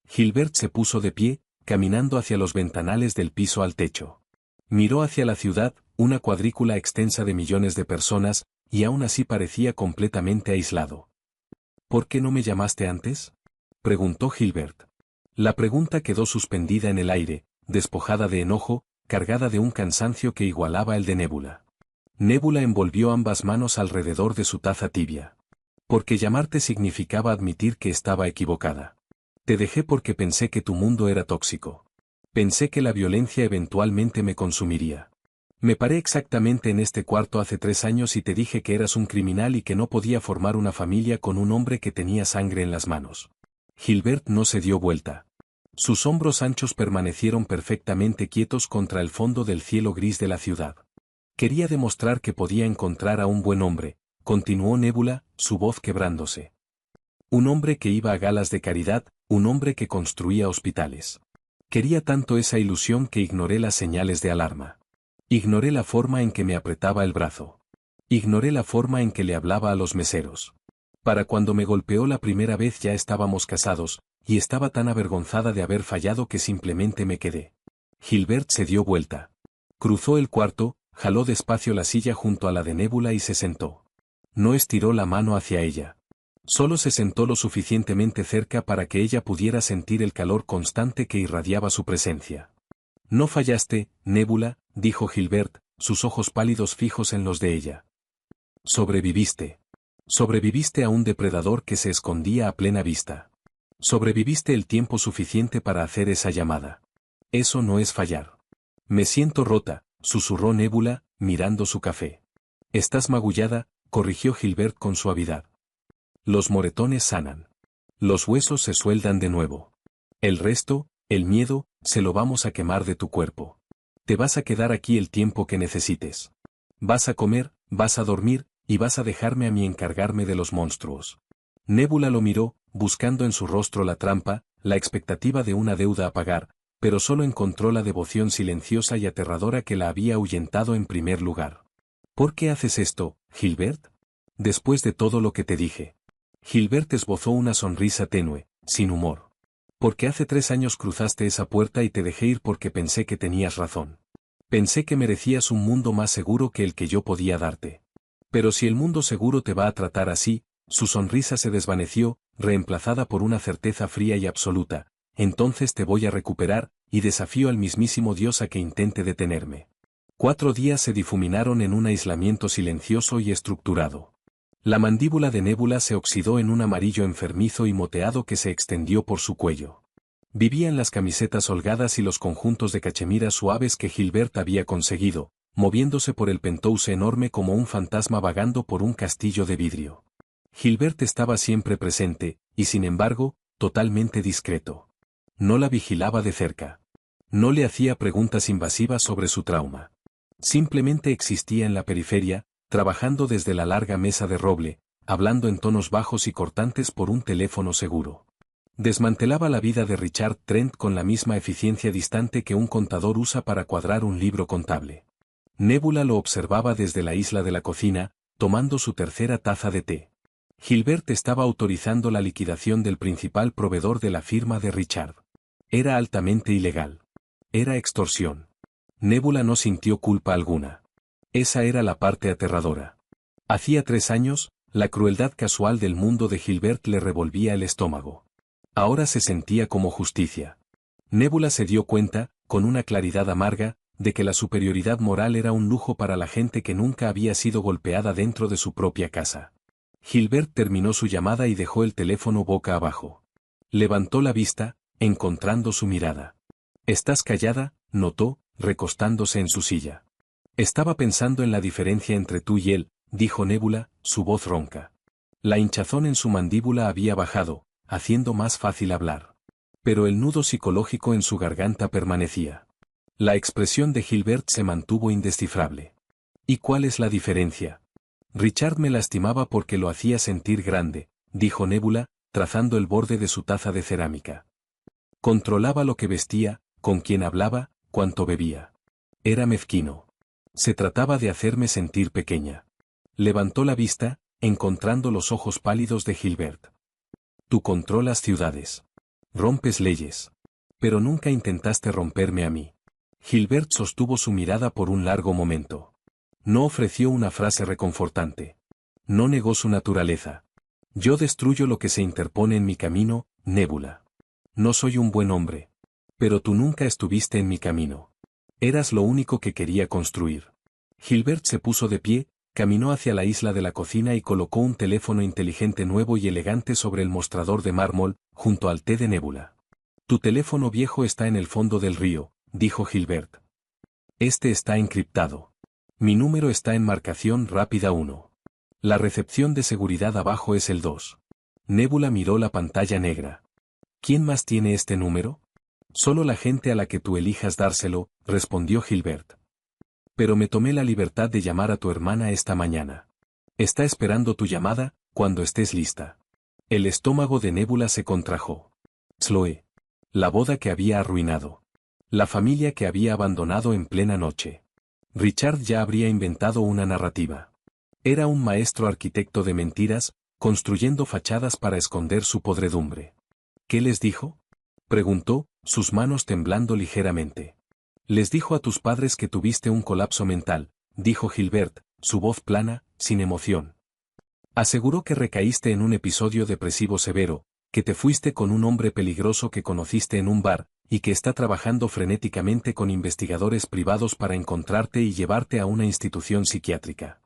Gilbert se puso de pie, caminando hacia los ventanales del piso al techo. Miró hacia la ciudad, una cuadrícula extensa de millones de personas, y aún así parecía completamente aislado. «¿Por qué no me llamaste antes?», preguntó Gilbert. La pregunta quedó suspendida en el aire, despojada de enojo, cargada de un cansancio que igualaba el de Nébula. Nébula envolvió ambas manos alrededor de su taza tibia. «Porque llamarte significaba admitir que estaba equivocada. Te dejé porque pensé que tu mundo era tóxico. Pensé que la violencia eventualmente me consumiría. Me paré exactamente en este cuarto hace 3 años y te dije que eras un criminal y que no podía formar una familia con un hombre que tenía sangre en las manos». Gilbert no se dio vuelta. Sus hombros anchos permanecieron perfectamente quietos contra el fondo del cielo gris de la ciudad. «Quería demostrar que podía encontrar a un buen hombre», continuó Nébula, su voz quebrándose. «Un hombre que iba a galas de caridad, un hombre que construía hospitales. Quería tanto esa ilusión que ignoré las señales de alarma. Ignoré la forma en que me apretaba el brazo. Ignoré la forma en que le hablaba a los meseros. Para cuando me golpeó la primera vez ya estábamos casados, y estaba tan avergonzada de haber fallado que simplemente me quedé». Gilbert se dio vuelta. Cruzó el cuarto, jaló despacio la silla junto a la de Nébula y se sentó. No estiró la mano hacia ella. Solo se sentó lo suficientemente cerca para que ella pudiera sentir el calor constante que irradiaba su presencia. «No fallaste, Nébula», dijo Gilbert, sus ojos pálidos fijos en los de ella. «Sobreviviste. Sobreviviste a un depredador que se escondía a plena vista. Sobreviviste el tiempo suficiente para hacer esa llamada. Eso no es fallar». «Me siento rota», susurró Nébula, mirando su café. «Estás magullada», corrigió Gilbert con suavidad. «Los moretones sanan. Los huesos se sueldan de nuevo. El resto, el miedo, se lo vamos a quemar de tu cuerpo. Te vas a quedar aquí el tiempo que necesites. Vas a comer, vas a dormir, y vas a dejarme a mí encargarme de los monstruos». Nébula lo miró, buscando en su rostro la trampa, la expectativa de una deuda a pagar, pero solo encontró la devoción silenciosa y aterradora que la había ahuyentado en primer lugar. «¿Por qué haces esto, Gilbert? Después de todo lo que te dije». Gilbert esbozó una sonrisa tenue, sin humor. «Porque hace 3 años cruzaste esa puerta y te dejé ir porque pensé que tenías razón. Pensé que merecías un mundo más seguro que el que yo podía darte. Pero si el mundo seguro te va a tratar así», su sonrisa se desvaneció, reemplazada por una certeza fría y absoluta, «entonces te voy a recuperar, y desafío al mismísimo Dios a que intente detenerme». 4 días se difuminaron en un aislamiento silencioso y estructurado. La mandíbula de Nébula se oxidó en un amarillo enfermizo y moteado que se extendió por su cuello. Vivía en las camisetas holgadas y los conjuntos de cachemira suaves que Gilbert había conseguido, moviéndose por el penthouse enorme como un fantasma vagando por un castillo de vidrio. Gilbert estaba siempre presente, y sin embargo, totalmente discreto. No la vigilaba de cerca. No le hacía preguntas invasivas sobre su trauma. Simplemente existía en la periferia, trabajando desde la larga mesa de roble, hablando en tonos bajos y cortantes por un teléfono seguro. Desmantelaba la vida de Richard Trent con la misma eficiencia distante que un contador usa para cuadrar un libro contable. Nébula lo observaba desde la isla de la cocina, tomando su tercera taza de té. Gilbert estaba autorizando la liquidación del principal proveedor de la firma de Richard. Era altamente ilegal. Era extorsión. Nébula no sintió culpa alguna. Esa era la parte aterradora. Hacía 3 años, la crueldad casual del mundo de Gilbert le revolvía el estómago. Ahora se sentía como justicia. Nébula se dio cuenta, con una claridad amarga, de que la superioridad moral era un lujo para la gente que nunca había sido golpeada dentro de su propia casa. Gilbert terminó su llamada y dejó el teléfono boca abajo. Levantó la vista, encontrando su mirada. «¿Estás callada?», notó, recostándose en su silla. «Estaba pensando en la diferencia entre tú y él», dijo Nébula, su voz ronca. La hinchazón en su mandíbula había bajado, haciendo más fácil hablar. Pero el nudo psicológico en su garganta permanecía. La expresión de Gilbert se mantuvo indescifrable. «¿Y cuál es la diferencia?». «Richard me lastimaba porque lo hacía sentir grande», dijo Nébula, trazando el borde de su taza de cerámica. «Controlaba lo que vestía, con quién hablaba, cuánto bebía. Era mezquino. Se trataba de hacerme sentir pequeña». Levantó la vista, encontrando los ojos pálidos de Gilbert. «Tú controlas ciudades. Rompes leyes. Pero nunca intentaste romperme a mí». Gilbert sostuvo su mirada por un largo momento. No ofreció una frase reconfortante. No negó su naturaleza. «Yo destruyo lo que se interpone en mi camino, Nébula. No soy un buen hombre. Pero tú nunca estuviste en mi camino. Eras lo único que quería construir». Gilbert se puso de pie, caminó hacia la isla de la cocina y colocó un teléfono inteligente nuevo y elegante sobre el mostrador de mármol, junto al té de Nébula. «Tu teléfono viejo está en el fondo del río», dijo Gilbert. «Este está encriptado. Mi número está en marcación rápida 1. La recepción de seguridad abajo es el 2. Nébula miró la pantalla negra. «¿Quién más tiene este número?». «Solo la gente a la que tú elijas dárselo», respondió Gilbert. «Pero me tomé la libertad de llamar a tu hermana esta mañana. Está esperando tu llamada, cuando estés lista». El estómago de Nébula se contrajo. Chloe. La boda que había arruinado. La familia que había abandonado en plena noche. Richard ya habría inventado una narrativa. Era un maestro arquitecto de mentiras, construyendo fachadas para esconder su podredumbre. «¿Qué les dijo?», preguntó, sus manos temblando ligeramente. «Les dijo a tus padres que tuviste un colapso mental», dijo Gilbert, su voz plana, sin emoción. «Aseguró que recaíste en un episodio depresivo severo, que te fuiste con un hombre peligroso que conociste en un bar, y que está trabajando frenéticamente con investigadores privados para encontrarte y llevarte a una institución psiquiátrica».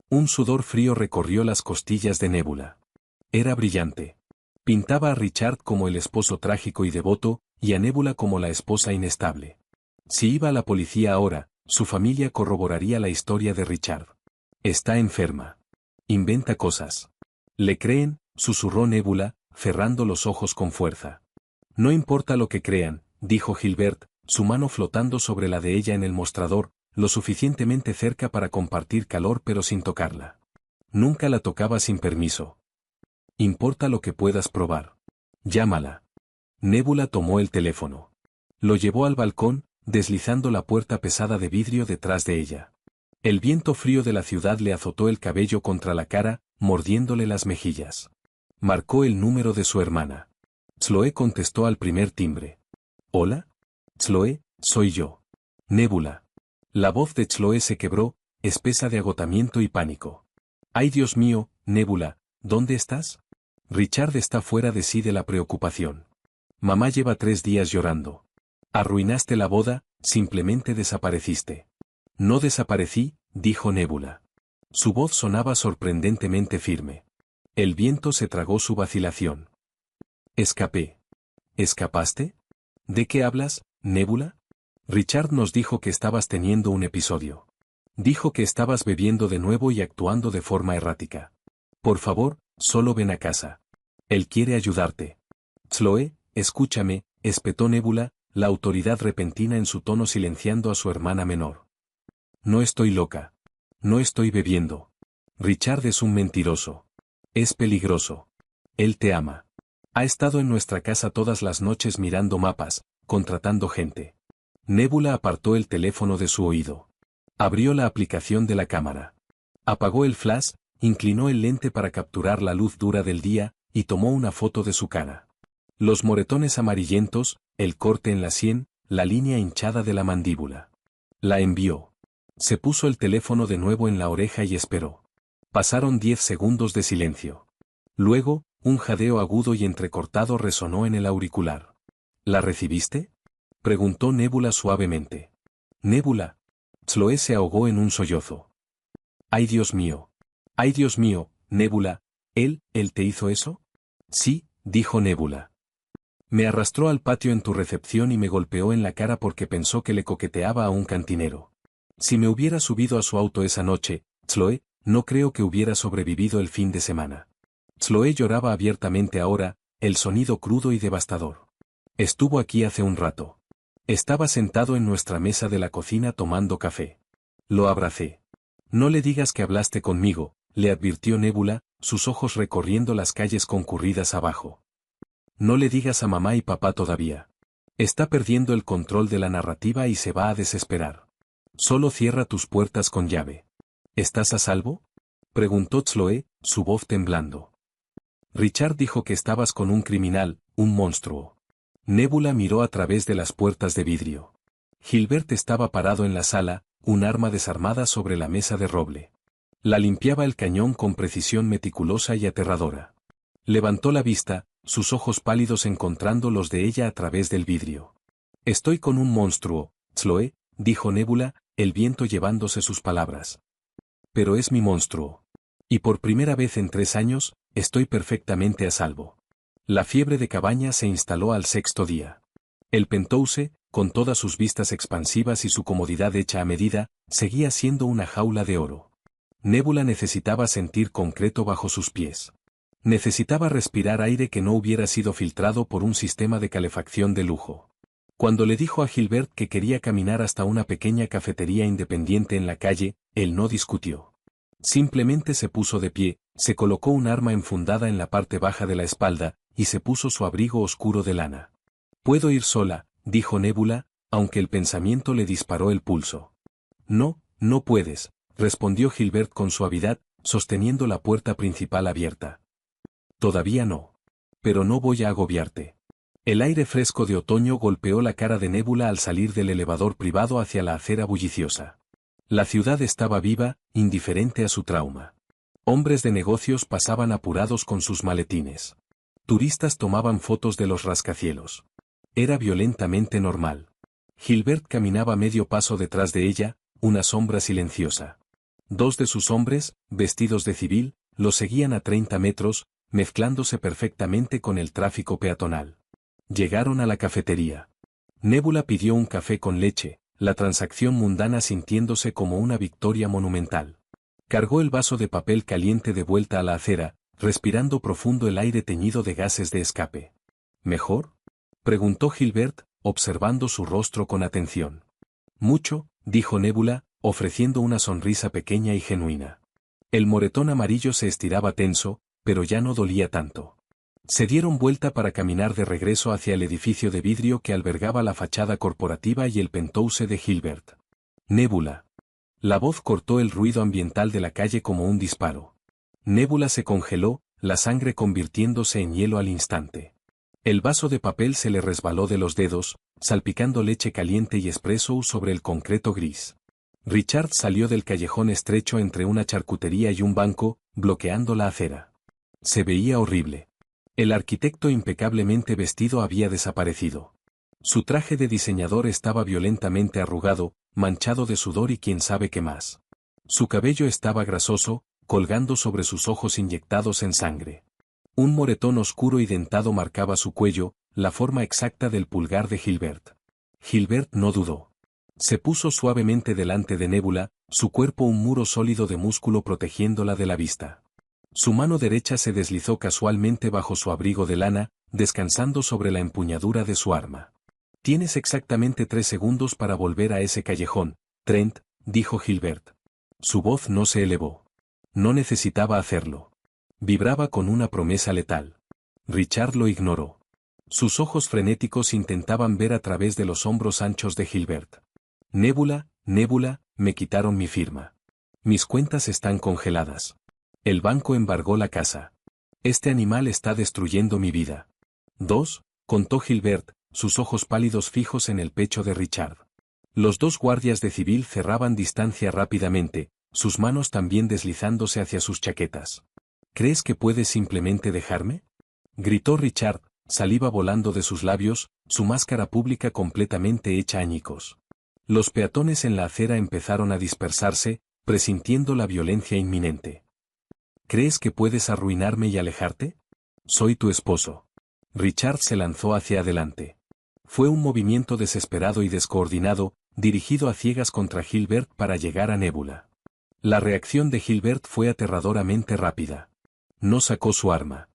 Un sudor frío recorrió las costillas de Nébula. Era brillante. Pintaba a Richard como el esposo trágico y devoto, y a Nébula como la esposa inestable. Si iba a la policía ahora, su familia corroboraría la historia de Richard. «Está enferma. Inventa cosas». «¿Le creen?», susurró Nébula, cerrando los ojos con fuerza. «No importa lo que crean», dijo Gilbert, su mano flotando sobre la de ella en el mostrador, lo suficientemente cerca para compartir calor pero sin tocarla. Nunca la tocaba sin permiso. «Importa lo que puedas probar. Llámala». Nébula tomó el teléfono. Lo llevó al balcón, deslizando la puerta pesada de vidrio detrás de ella. El viento frío de la ciudad le azotó el cabello contra la cara, mordiéndole las mejillas. Marcó el número de su hermana. Chloe contestó al primer timbre. «¿Hola? Chloe, soy yo». «Nébula». La voz de Chloe se quebró, espesa de agotamiento y pánico. «Ay, Dios mío, Nébula, ¿dónde estás?». «Richard está fuera de sí de la preocupación. Mamá lleva 3 días llorando. Arruinaste la boda, simplemente desapareciste». «No desaparecí», dijo Nébula. Su voz sonaba sorprendentemente firme. El viento se tragó su vacilación. «Escapé». «¿Escapaste?». ¿De qué hablas, Nébula? Richard nos dijo que estabas teniendo un episodio. Dijo que estabas bebiendo de nuevo y actuando de forma errática. Por favor, solo ven a casa. Él quiere ayudarte. Chloe, escúchame, espetó Nébula, la autoridad repentina en su tono silenciando a su hermana menor. No estoy loca. No estoy bebiendo. Richard es un mentiroso. Es peligroso. Él te ama. Ha estado en nuestra casa todas las noches mirando mapas, contratando gente. Nébula apartó el teléfono de su oído. Abrió la aplicación de la cámara. Apagó el flash, inclinó el lente para capturar la luz dura del día, y tomó una foto de su cara. Los moretones amarillentos, el corte en la sien, la línea hinchada de la mandíbula. La envió. Se puso el teléfono de nuevo en la oreja y esperó. Pasaron 10 segundos de silencio. Luego, un jadeo agudo y entrecortado resonó en el auricular. ¿La recibiste?, preguntó Nébula suavemente. Nébula. Chloe se ahogó en un sollozo. ¡Ay, Dios mío! ¡Ay, Dios mío, Nébula! ¿Él te hizo eso? Sí, dijo Nébula. Me arrastró al patio en tu recepción y me golpeó en la cara porque pensó que le coqueteaba a un cantinero. Si me hubiera subido a su auto esa noche, Chloe, no creo que hubiera sobrevivido el fin de semana. Chloe lloraba abiertamente ahora, el sonido crudo y devastador. Estuvo aquí hace un rato. Estaba sentado en nuestra mesa de la cocina tomando café. Lo abracé. No le digas que hablaste conmigo, le advirtió Nébula, sus ojos recorriendo las calles concurridas abajo. No le digas a mamá y papá todavía. Está perdiendo el control de la narrativa y se va a desesperar. Solo cierra tus puertas con llave. ¿Estás a salvo?, preguntó Chloe, su voz temblando. Richard dijo que estabas con un criminal, un monstruo. Nébula miró a través de las puertas de vidrio. Gilbert estaba parado en la sala, un arma desarmada sobre la mesa de roble. La limpiaba el cañón con precisión meticulosa y aterradora. Levantó la vista, sus ojos pálidos encontrando los de ella a través del vidrio. Estoy con un monstruo, Chloe, dijo Nébula, el viento llevándose sus palabras. Pero es mi monstruo. Y por primera vez en 3 años, estoy perfectamente a salvo. La fiebre de cabaña se instaló al 6.º día. El penthouse, con todas sus vistas expansivas y su comodidad hecha a medida, seguía siendo una jaula de oro. Nébula necesitaba sentir concreto bajo sus pies. Necesitaba respirar aire que no hubiera sido filtrado por un sistema de calefacción de lujo. Cuando le dijo a Gilbert que quería caminar hasta una pequeña cafetería independiente en la calle, él no discutió. Simplemente se puso de pie, se colocó un arma enfundada en la parte baja de la espalda, y se puso su abrigo oscuro de lana. «Puedo ir sola», dijo Nébula, aunque el pensamiento le disparó el pulso. «No, no puedes», respondió Gilbert con suavidad, sosteniendo la puerta principal abierta. «Todavía no. Pero no voy a agobiarte». El aire fresco de otoño golpeó la cara de Nébula al salir del elevador privado hacia la acera bulliciosa. La ciudad estaba viva, indiferente a su trauma. Hombres de negocios pasaban apurados con sus maletines. Turistas tomaban fotos de los rascacielos. Era violentamente normal. Gilbert caminaba medio paso detrás de ella, una sombra silenciosa. 2 de sus hombres, vestidos de civil, lo seguían a 30 metros, mezclándose perfectamente con el tráfico peatonal. Llegaron a la cafetería. Nébula pidió un café con leche, la transacción mundana sintiéndose como una victoria monumental. Cargó el vaso de papel caliente de vuelta a la acera, respirando profundo el aire teñido de gases de escape. ¿Mejor?, preguntó Gilbert, observando su rostro con atención. Mucho, dijo Nébula, ofreciendo una sonrisa pequeña y genuina. El moretón amarillo se estiraba tenso, pero ya no dolía tanto. Se dieron vuelta para caminar de regreso hacia el edificio de vidrio que albergaba la fachada corporativa y el penthouse de Gilbert. Nébula. La voz cortó el ruido ambiental de la calle como un disparo. Nébula se congeló, la sangre convirtiéndose en hielo al instante. El vaso de papel se le resbaló de los dedos, salpicando leche caliente y espresso sobre el concreto gris. Richard salió del callejón estrecho entre una charcutería y un banco, bloqueando la acera. Se veía horrible. El arquitecto impecablemente vestido había desaparecido. Su traje de diseñador estaba violentamente arrugado, manchado de sudor y quién sabe qué más. Su cabello estaba grasoso, colgando sobre sus ojos inyectados en sangre. Un moretón oscuro y dentado marcaba su cuello, la forma exacta del pulgar de Gilbert. Gilbert no dudó. Se puso suavemente delante de Nébula, su cuerpo un muro sólido de músculo protegiéndola de la vista. Su mano derecha se deslizó casualmente bajo su abrigo de lana, descansando sobre la empuñadura de su arma. «Tienes exactamente 3 segundos para volver a ese callejón, Trent», dijo Gilbert. Su voz no se elevó. No necesitaba hacerlo. Vibraba con una promesa letal. Richard lo ignoró. Sus ojos frenéticos intentaban ver a través de los hombros anchos de Gilbert. «Nébula, Nébula, me quitaron mi firma. Mis cuentas están congeladas. El banco embargó la casa. Este animal está destruyendo mi vida». 2, contó Gilbert, sus ojos pálidos fijos en el pecho de Richard. Los 2 guardias de civil cerraban distancia rápidamente, sus manos también deslizándose hacia sus chaquetas. «¿Crees que puedes simplemente dejarme?», gritó Richard, saliva volando de sus labios, su máscara pública completamente hecha añicos. Los peatones en la acera empezaron a dispersarse, presintiendo la violencia inminente. «¿Crees que puedes arruinarme y alejarte? Soy tu esposo». Richard se lanzó hacia adelante. Fue un movimiento desesperado y descoordinado, dirigido a ciegas contra Gilbert para llegar a Nébula. La reacción de Gilbert fue aterradoramente rápida. No sacó su arma.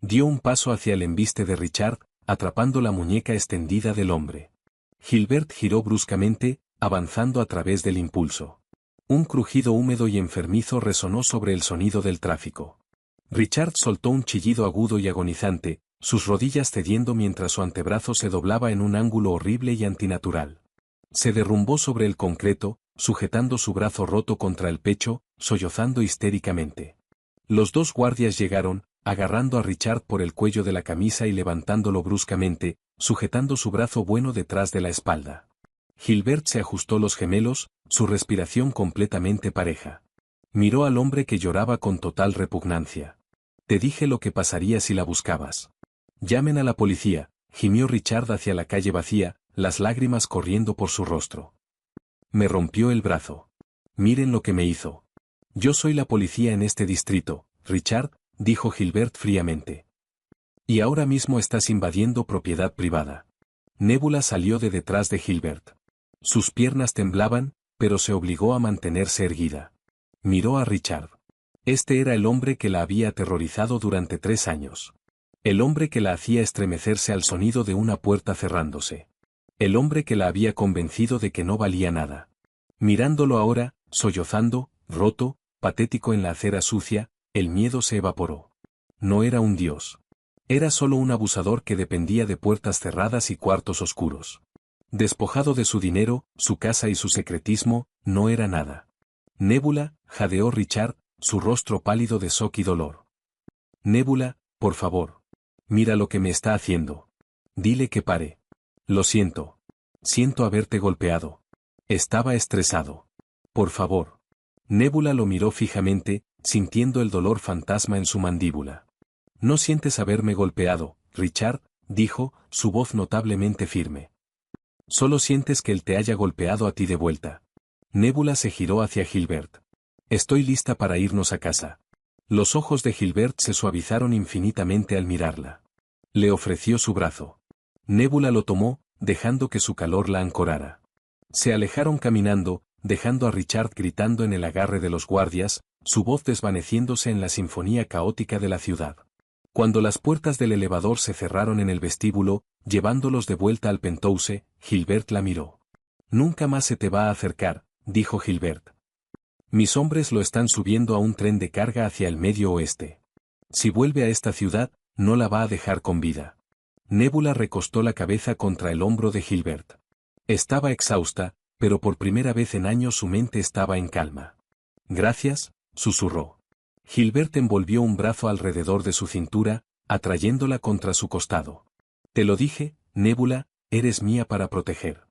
Dio un paso hacia el embiste de Richard, atrapando la muñeca extendida del hombre. Gilbert giró bruscamente, avanzando a través del impulso. Un crujido húmedo y enfermizo resonó sobre el sonido del tráfico. Richard soltó un chillido agudo y agonizante, sus rodillas cediendo mientras su antebrazo se doblaba en un ángulo horrible y antinatural. Se derrumbó sobre el concreto, sujetando su brazo roto contra el pecho, sollozando histéricamente. Los 2 guardias llegaron, agarrando a Richard por el cuello de la camisa y levantándolo bruscamente, sujetando su brazo bueno detrás de la espalda. Gilbert se ajustó los gemelos, su respiración completamente pareja. Miró al hombre que lloraba con total repugnancia. «Te dije lo que pasaría si la buscabas». «Llamen a la policía», gimió Richard hacia la calle vacía, las lágrimas corriendo por su rostro. «Me rompió el brazo. Miren lo que me hizo». «Yo soy la policía en este distrito, Richard», dijo Gilbert fríamente. «Y ahora mismo estás invadiendo propiedad privada». Nébula salió de detrás de Gilbert. Sus piernas temblaban, pero se obligó a mantenerse erguida. Miró a Richard. Este era el hombre que la había aterrorizado durante 3 años. El hombre que la hacía estremecerse al sonido de una puerta cerrándose. El hombre que la había convencido de que no valía nada. Mirándolo ahora, sollozando, roto, patético en la acera sucia, el miedo se evaporó. No era un dios. Era solo un abusador que dependía de puertas cerradas y cuartos oscuros. Despojado de su dinero, su casa y su secretismo, no era nada. «Nébula», jadeó Richard, su rostro pálido de shock y dolor. «Nébula, por favor. Mira lo que me está haciendo. Dile que pare». «Lo siento. Siento haberte golpeado. Estaba estresado. Por favor». Nébula lo miró fijamente, sintiendo el dolor fantasma en su mandíbula. «No sientes haberme golpeado, Richard», dijo, su voz notablemente firme. «Solo sientes que él te haya golpeado a ti de vuelta». Nébula se giró hacia Gilbert. «Estoy lista para irnos a casa». Los ojos de Gilbert se suavizaron infinitamente al mirarla. Le ofreció su brazo. Nébula lo tomó, dejando que su calor la ancorara. Se alejaron caminando, dejando a Richard gritando en el agarre de los guardias, su voz desvaneciéndose en la sinfonía caótica de la ciudad. Cuando las puertas del elevador se cerraron en el vestíbulo, llevándolos de vuelta al penthouse, Gilbert la miró. «Nunca más se te va a acercar», dijo Gilbert. «Mis hombres lo están subiendo a un tren de carga hacia el medio oeste. Si vuelve a esta ciudad, no la va a dejar con vida». Nébula recostó la cabeza contra el hombro de Gilbert. Estaba exhausta, pero por primera vez en años su mente estaba en calma. «Gracias», susurró. Gilbert envolvió un brazo alrededor de su cintura, atrayéndola contra su costado. «Te lo dije, Nébula, eres mía para proteger.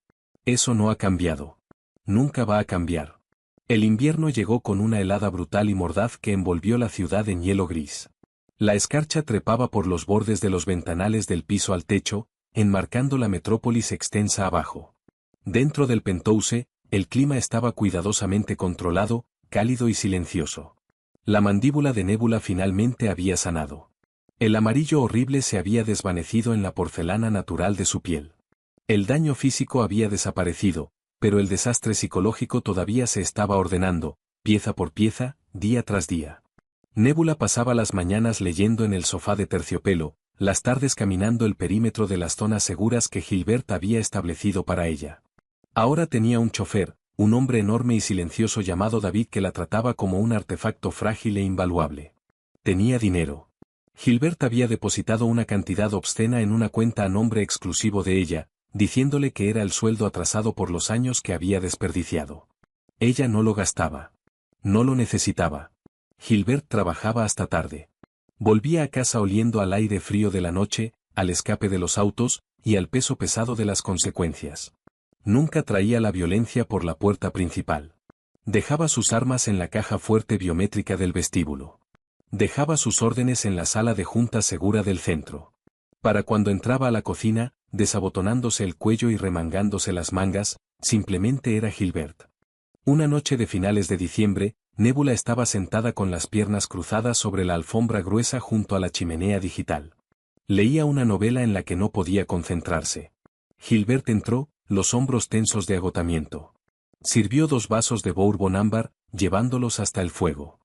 Eso no ha cambiado. Nunca va a cambiar». El invierno llegó con una helada brutal y mordaz que envolvió la ciudad en hielo gris. La escarcha trepaba por los bordes de los ventanales del piso al techo, enmarcando la metrópolis extensa abajo. Dentro del penthouse, el clima estaba cuidadosamente controlado, cálido y silencioso. La mandíbula de Nébula finalmente había sanado. El amarillo horrible se había desvanecido en la porcelana natural de su piel. El daño físico había desaparecido, pero el desastre psicológico todavía se estaba ordenando, pieza por pieza, día tras día. Nébula pasaba las mañanas leyendo en el sofá de terciopelo, las tardes caminando el perímetro de las zonas seguras que Gilbert había establecido para ella. Ahora tenía un chofer, un hombre enorme y silencioso llamado David que la trataba como un artefacto frágil e invaluable. Tenía dinero. Gilbert había depositado una cantidad obscena en una cuenta a nombre exclusivo de ella, diciéndole que era el sueldo atrasado por los años que había desperdiciado. Ella no lo gastaba. No lo necesitaba. Gilbert trabajaba hasta tarde. Volvía a casa oliendo al aire frío de la noche, al escape de los autos, y al peso pesado de las consecuencias. Nunca traía la violencia por la puerta principal. Dejaba sus armas en la caja fuerte biométrica del vestíbulo. Dejaba sus órdenes en la sala de junta segura del centro. Para cuando entraba a la cocina, desabotonándose el cuello y remangándose las mangas, simplemente era Gilbert. Una noche de finales de diciembre, Nébula estaba sentada con las piernas cruzadas sobre la alfombra gruesa junto a la chimenea digital. Leía una novela en la que no podía concentrarse. Gilbert entró, los hombros tensos de agotamiento. Sirvió 2 vasos de bourbon ámbar, llevándolos hasta el fuego.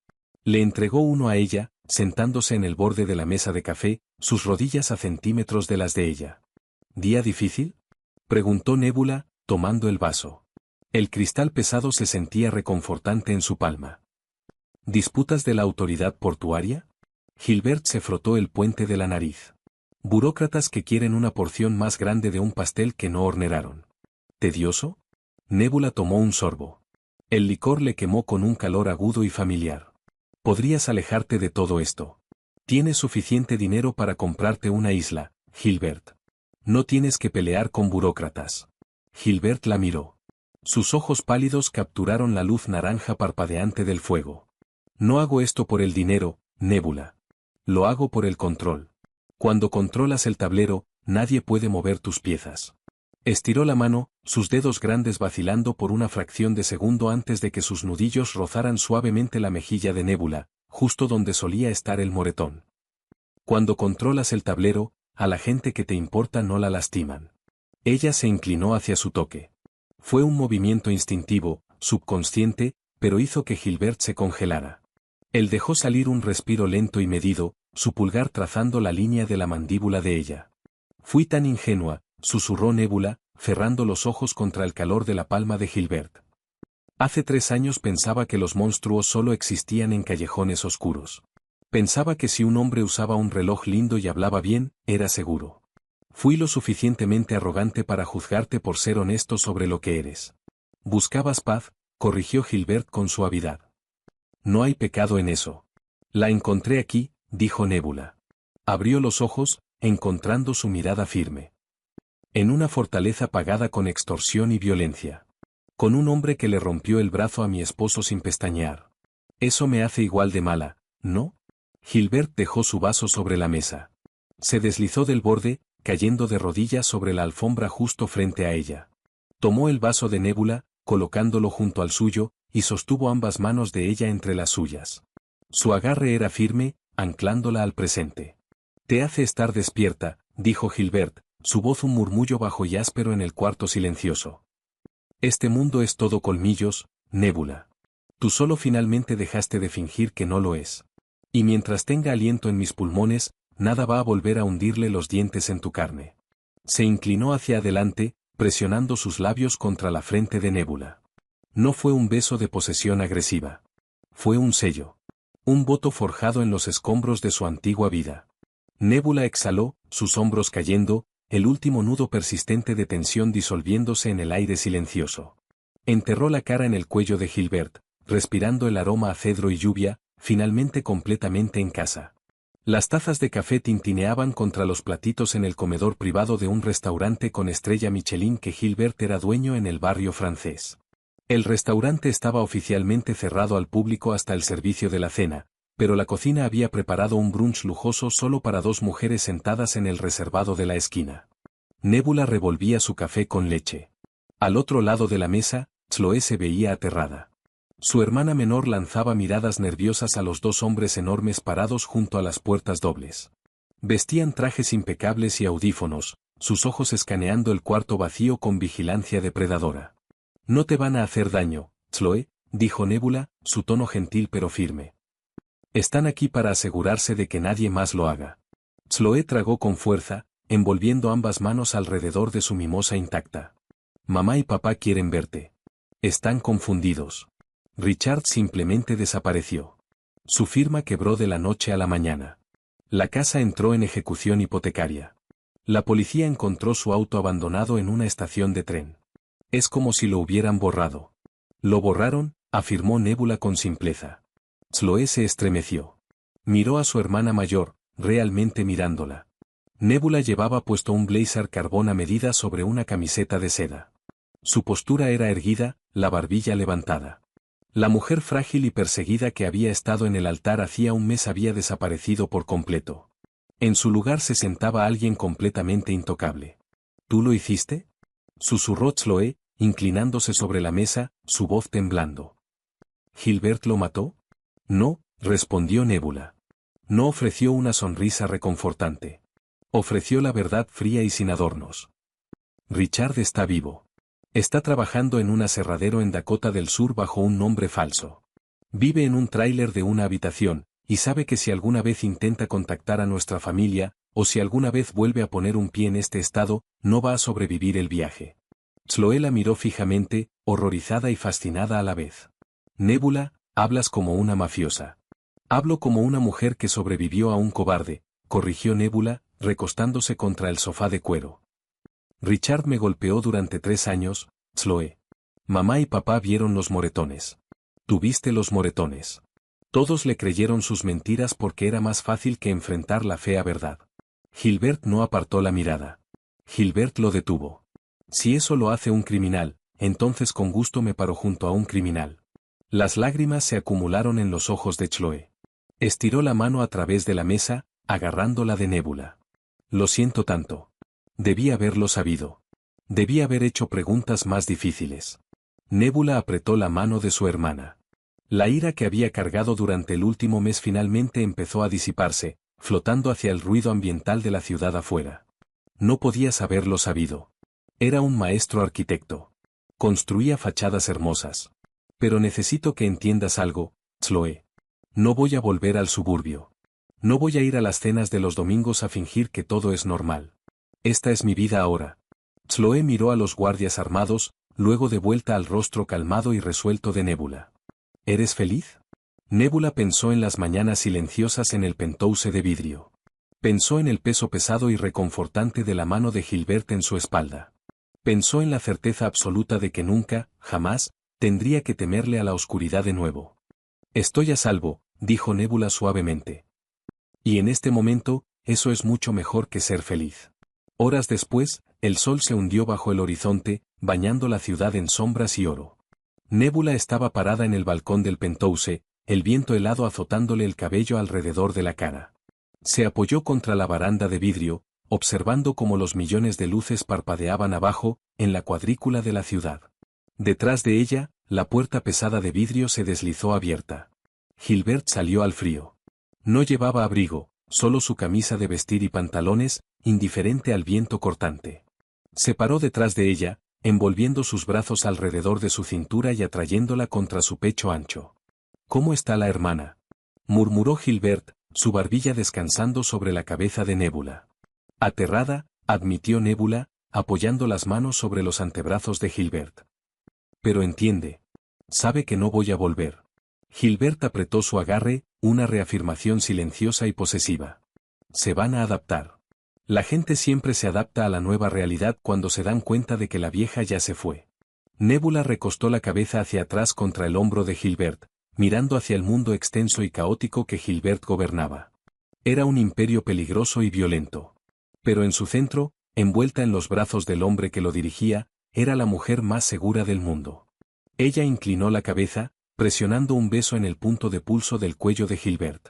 Le entregó uno a ella, sentándose en el borde de la mesa de café, sus rodillas a centímetros de las de ella. ¿Día difícil?, preguntó Nébula, tomando el vaso. El cristal pesado se sentía reconfortante en su palma. ¿Disputas de la autoridad portuaria? Gilbert se frotó el puente de la nariz. Burócratas que quieren una porción más grande de un pastel que no hornearon. ¿Tedioso? Nébula tomó un sorbo. El licor le quemó con un calor agudo y familiar. Podrías alejarte de todo esto. Tienes suficiente dinero para comprarte una isla, Gilbert. No tienes que pelear con burócratas. Gilbert la miró. Sus ojos pálidos capturaron la luz naranja parpadeante del fuego. No hago esto por el dinero, Nébula. Lo hago por el control. Cuando controlas el tablero, nadie puede mover tus piezas. Estiró la mano, sus dedos grandes vacilando por una fracción de segundo antes de que sus nudillos rozaran suavemente la mejilla de Nébula, justo donde solía estar el moretón. Cuando controlas el tablero, a la gente que te importa no la lastiman. Ella se inclinó hacia su toque. Fue un movimiento instintivo, subconsciente, pero hizo que Gilbert se congelara. Él dejó salir un respiro lento y medido, su pulgar trazando la línea de la mandíbula de ella. Fui tan ingenua, susurró Nébula, cerrando los ojos contra el calor de la palma de Gilbert. Hace 3 años pensaba que los monstruos solo existían en callejones oscuros. Pensaba que si un hombre usaba un reloj lindo y hablaba bien, era seguro. Fui lo suficientemente arrogante para juzgarte por ser honesto sobre lo que eres. Buscabas paz, corrigió Gilbert con suavidad. No hay pecado en eso. La encontré aquí, dijo Nébula. Abrió los ojos, encontrando su mirada firme. En una fortaleza pagada con extorsión y violencia. Con un hombre que le rompió el brazo a mi esposo sin pestañear. Eso me hace igual de mala, ¿no? Gilbert dejó su vaso sobre la mesa. Se deslizó del borde, cayendo de rodillas sobre la alfombra justo frente a ella. Tomó el vaso de Nébula, colocándolo junto al suyo, y sostuvo ambas manos de ella entre las suyas. Su agarre era firme, anclándola al presente. Te hace estar despierta, dijo Gilbert, su voz un murmullo bajo y áspero en el cuarto silencioso. Este mundo es todo colmillos, Nébula. Tú solo finalmente dejaste de fingir que no lo es. Y mientras tenga aliento en mis pulmones, nada va a volver a hundirle los dientes en tu carne. Se inclinó hacia adelante, presionando sus labios contra la frente de Nébula. No fue un beso de posesión agresiva. Fue un sello. Un voto forjado en los escombros de su antigua vida. Nébula exhaló, sus hombros cayendo, el último nudo persistente de tensión disolviéndose en el aire silencioso. Enterró la cara en el cuello de Gilbert, respirando el aroma a cedro y lluvia, finalmente completamente en casa. Las tazas de café tintineaban contra los platitos en el comedor privado de un restaurante con estrella Michelin que Gilbert era dueño en el barrio francés. El restaurante estaba oficialmente cerrado al público hasta el servicio de la cena, pero la cocina había preparado un brunch lujoso solo para 2 mujeres sentadas en el reservado de la esquina. Nébula revolvía su café con leche. Al otro lado de la mesa, Chloé se veía aterrada. Su hermana menor lanzaba miradas nerviosas a los 2 hombres enormes parados junto a las puertas dobles. Vestían trajes impecables y audífonos, sus ojos escaneando el cuarto vacío con vigilancia depredadora. No te van a hacer daño, Chloe, dijo Nebula, su tono gentil pero firme. Están aquí para asegurarse de que nadie más lo haga. Chloe tragó con fuerza, envolviendo ambas manos alrededor de su mimosa intacta. Mamá y papá quieren verte. Están confundidos. Richard simplemente desapareció. Su firma quebró de la noche a la mañana. La casa entró en ejecución hipotecaria. La policía encontró su auto abandonado en una estación de tren. Es como si lo hubieran borrado. Lo borraron, afirmó Nebula con simpleza. Chloe se estremeció. Miró a su hermana mayor, realmente mirándola. Nebula llevaba puesto un blazer carbón a medida sobre una camiseta de seda. Su postura era erguida, la barbilla levantada. La mujer frágil y perseguida que había estado en el altar hacía un mes había desaparecido por completo. En su lugar se sentaba alguien completamente intocable. ¿Tú lo hiciste?, susurró Chloe, inclinándose sobre la mesa, su voz temblando. ¿Gilbert lo mató? No, respondió Nebula. No ofreció una sonrisa reconfortante. Ofreció la verdad fría y sin adornos. Richard está vivo. Está trabajando en un aserradero en Dakota del Sur bajo un nombre falso. Vive en un tráiler de una habitación, y sabe que si alguna vez intenta contactar a nuestra familia, o si alguna vez vuelve a poner un pie en este estado, no va a sobrevivir el viaje. Chloe la miró fijamente, horrorizada y fascinada a la vez. Nebula, hablas como una mafiosa. Hablo como una mujer que sobrevivió a un cobarde, corrigió Nebula, recostándose contra el sofá de cuero. Richard me golpeó durante 3 años, Chloe. Mamá y papá vieron los moretones. Tuviste los moretones. Todos le creyeron sus mentiras porque era más fácil que enfrentar la fea verdad. Gilbert no apartó la mirada. Gilbert lo detuvo. Si eso lo hace un criminal, entonces con gusto me paro junto a un criminal. Las lágrimas se acumularon en los ojos de Chloe. Estiró la mano a través de la mesa, agarrándola de Nebula. Lo siento tanto. Debí haberlo sabido. Debí haber hecho preguntas más difíciles. Nebula apretó la mano de su hermana. La ira que había cargado durante el último mes finalmente empezó a disiparse, flotando hacia el ruido ambiental de la ciudad afuera. No podías haberlo sabido. Era un maestro arquitecto. Construía fachadas hermosas. Pero necesito que entiendas algo, Chloe. No voy a volver al suburbio. No voy a ir a las cenas de los domingos a fingir que todo es normal. Esta es mi vida ahora. Chloe miró a los guardias armados, luego de vuelta al rostro calmado y resuelto de Nebula. ¿Eres feliz? Nebula pensó en las mañanas silenciosas en el penthouse de vidrio. Pensó en el peso pesado y reconfortante de la mano de Gilbert en su espalda. Pensó en la certeza absoluta de que nunca, jamás, tendría que temerle a la oscuridad de nuevo. Estoy a salvo, dijo Nebula suavemente. Y en este momento, eso es mucho mejor que ser feliz. Horas después, el sol se hundió bajo el horizonte, bañando la ciudad en sombras y oro. Nebula estaba parada en el balcón del penthouse, el viento helado azotándole el cabello alrededor de la cara. Se apoyó contra la baranda de vidrio, observando cómo los millones de luces parpadeaban abajo, en la cuadrícula de la ciudad. Detrás de ella, la puerta pesada de vidrio se deslizó abierta. Gilbert salió al frío. No llevaba abrigo, solo su camisa de vestir y pantalones, indiferente al viento cortante. Se paró detrás de ella, envolviendo sus brazos alrededor de su cintura y atrayéndola contra su pecho ancho. ¿Cómo está la hermana?, murmuró Gilbert, su barbilla descansando sobre la cabeza de Nebula. Aterrada, admitió Nebula, apoyando las manos sobre los antebrazos de Gilbert. Pero entiende. Sabe que no voy a volver. Gilbert apretó su agarre, una reafirmación silenciosa y posesiva. Se van a adaptar. La gente siempre se adapta a la nueva realidad cuando se dan cuenta de que la vieja ya se fue. Nebula recostó la cabeza hacia atrás contra el hombro de Gilbert, mirando hacia el mundo extenso y caótico que Gilbert gobernaba. Era un imperio peligroso y violento. Pero en su centro, envuelta en los brazos del hombre que lo dirigía, era la mujer más segura del mundo. Ella inclinó la cabeza, presionando un beso en el punto de pulso del cuello de Gilbert.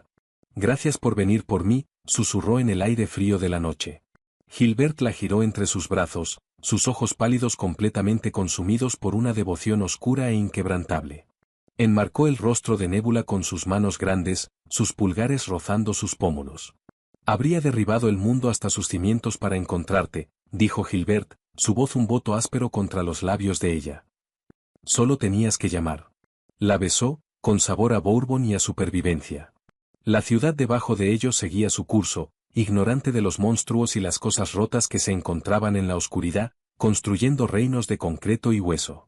Gracias por venir por mí, susurró en el aire frío de la noche. Gilbert la giró entre sus brazos, sus ojos pálidos completamente consumidos por una devoción oscura e inquebrantable. Enmarcó el rostro de Nebula con sus manos grandes, sus pulgares rozando sus pómulos. Habría derribado el mundo hasta sus cimientos para encontrarte, dijo Gilbert, su voz un voto áspero contra los labios de ella. Solo tenías que llamar. La besó, con sabor a Bourbon y a supervivencia. La ciudad debajo de ellos seguía su curso, ignorante de los monstruos y las cosas rotas que se encontraban en la oscuridad, construyendo reinos de concreto y hueso.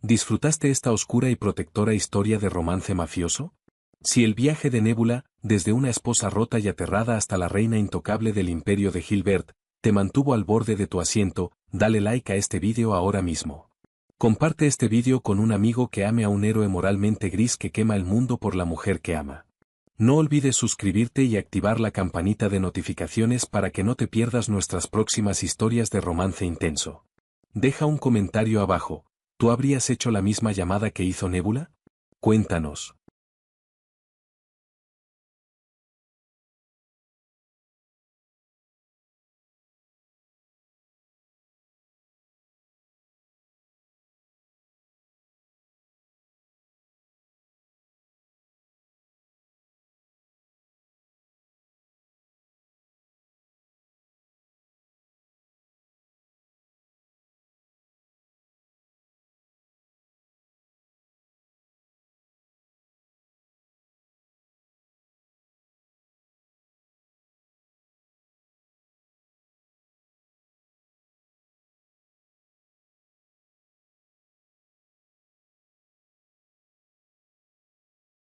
¿Disfrutaste esta oscura y protectora historia de romance mafioso? Si el viaje de Nébula, desde una esposa rota y aterrada hasta la reina intocable del imperio de Gilbert, te mantuvo al borde de tu asiento, dale like a este vídeo ahora mismo. Comparte este vídeo con un amigo que ame a un héroe moralmente gris que quema el mundo por la mujer que ama. No olvides suscribirte y activar la campanita de notificaciones para que no te pierdas nuestras próximas historias de romance intenso. Deja un comentario abajo, ¿tú habrías hecho la misma llamada que hizo Nébula? Cuéntanos.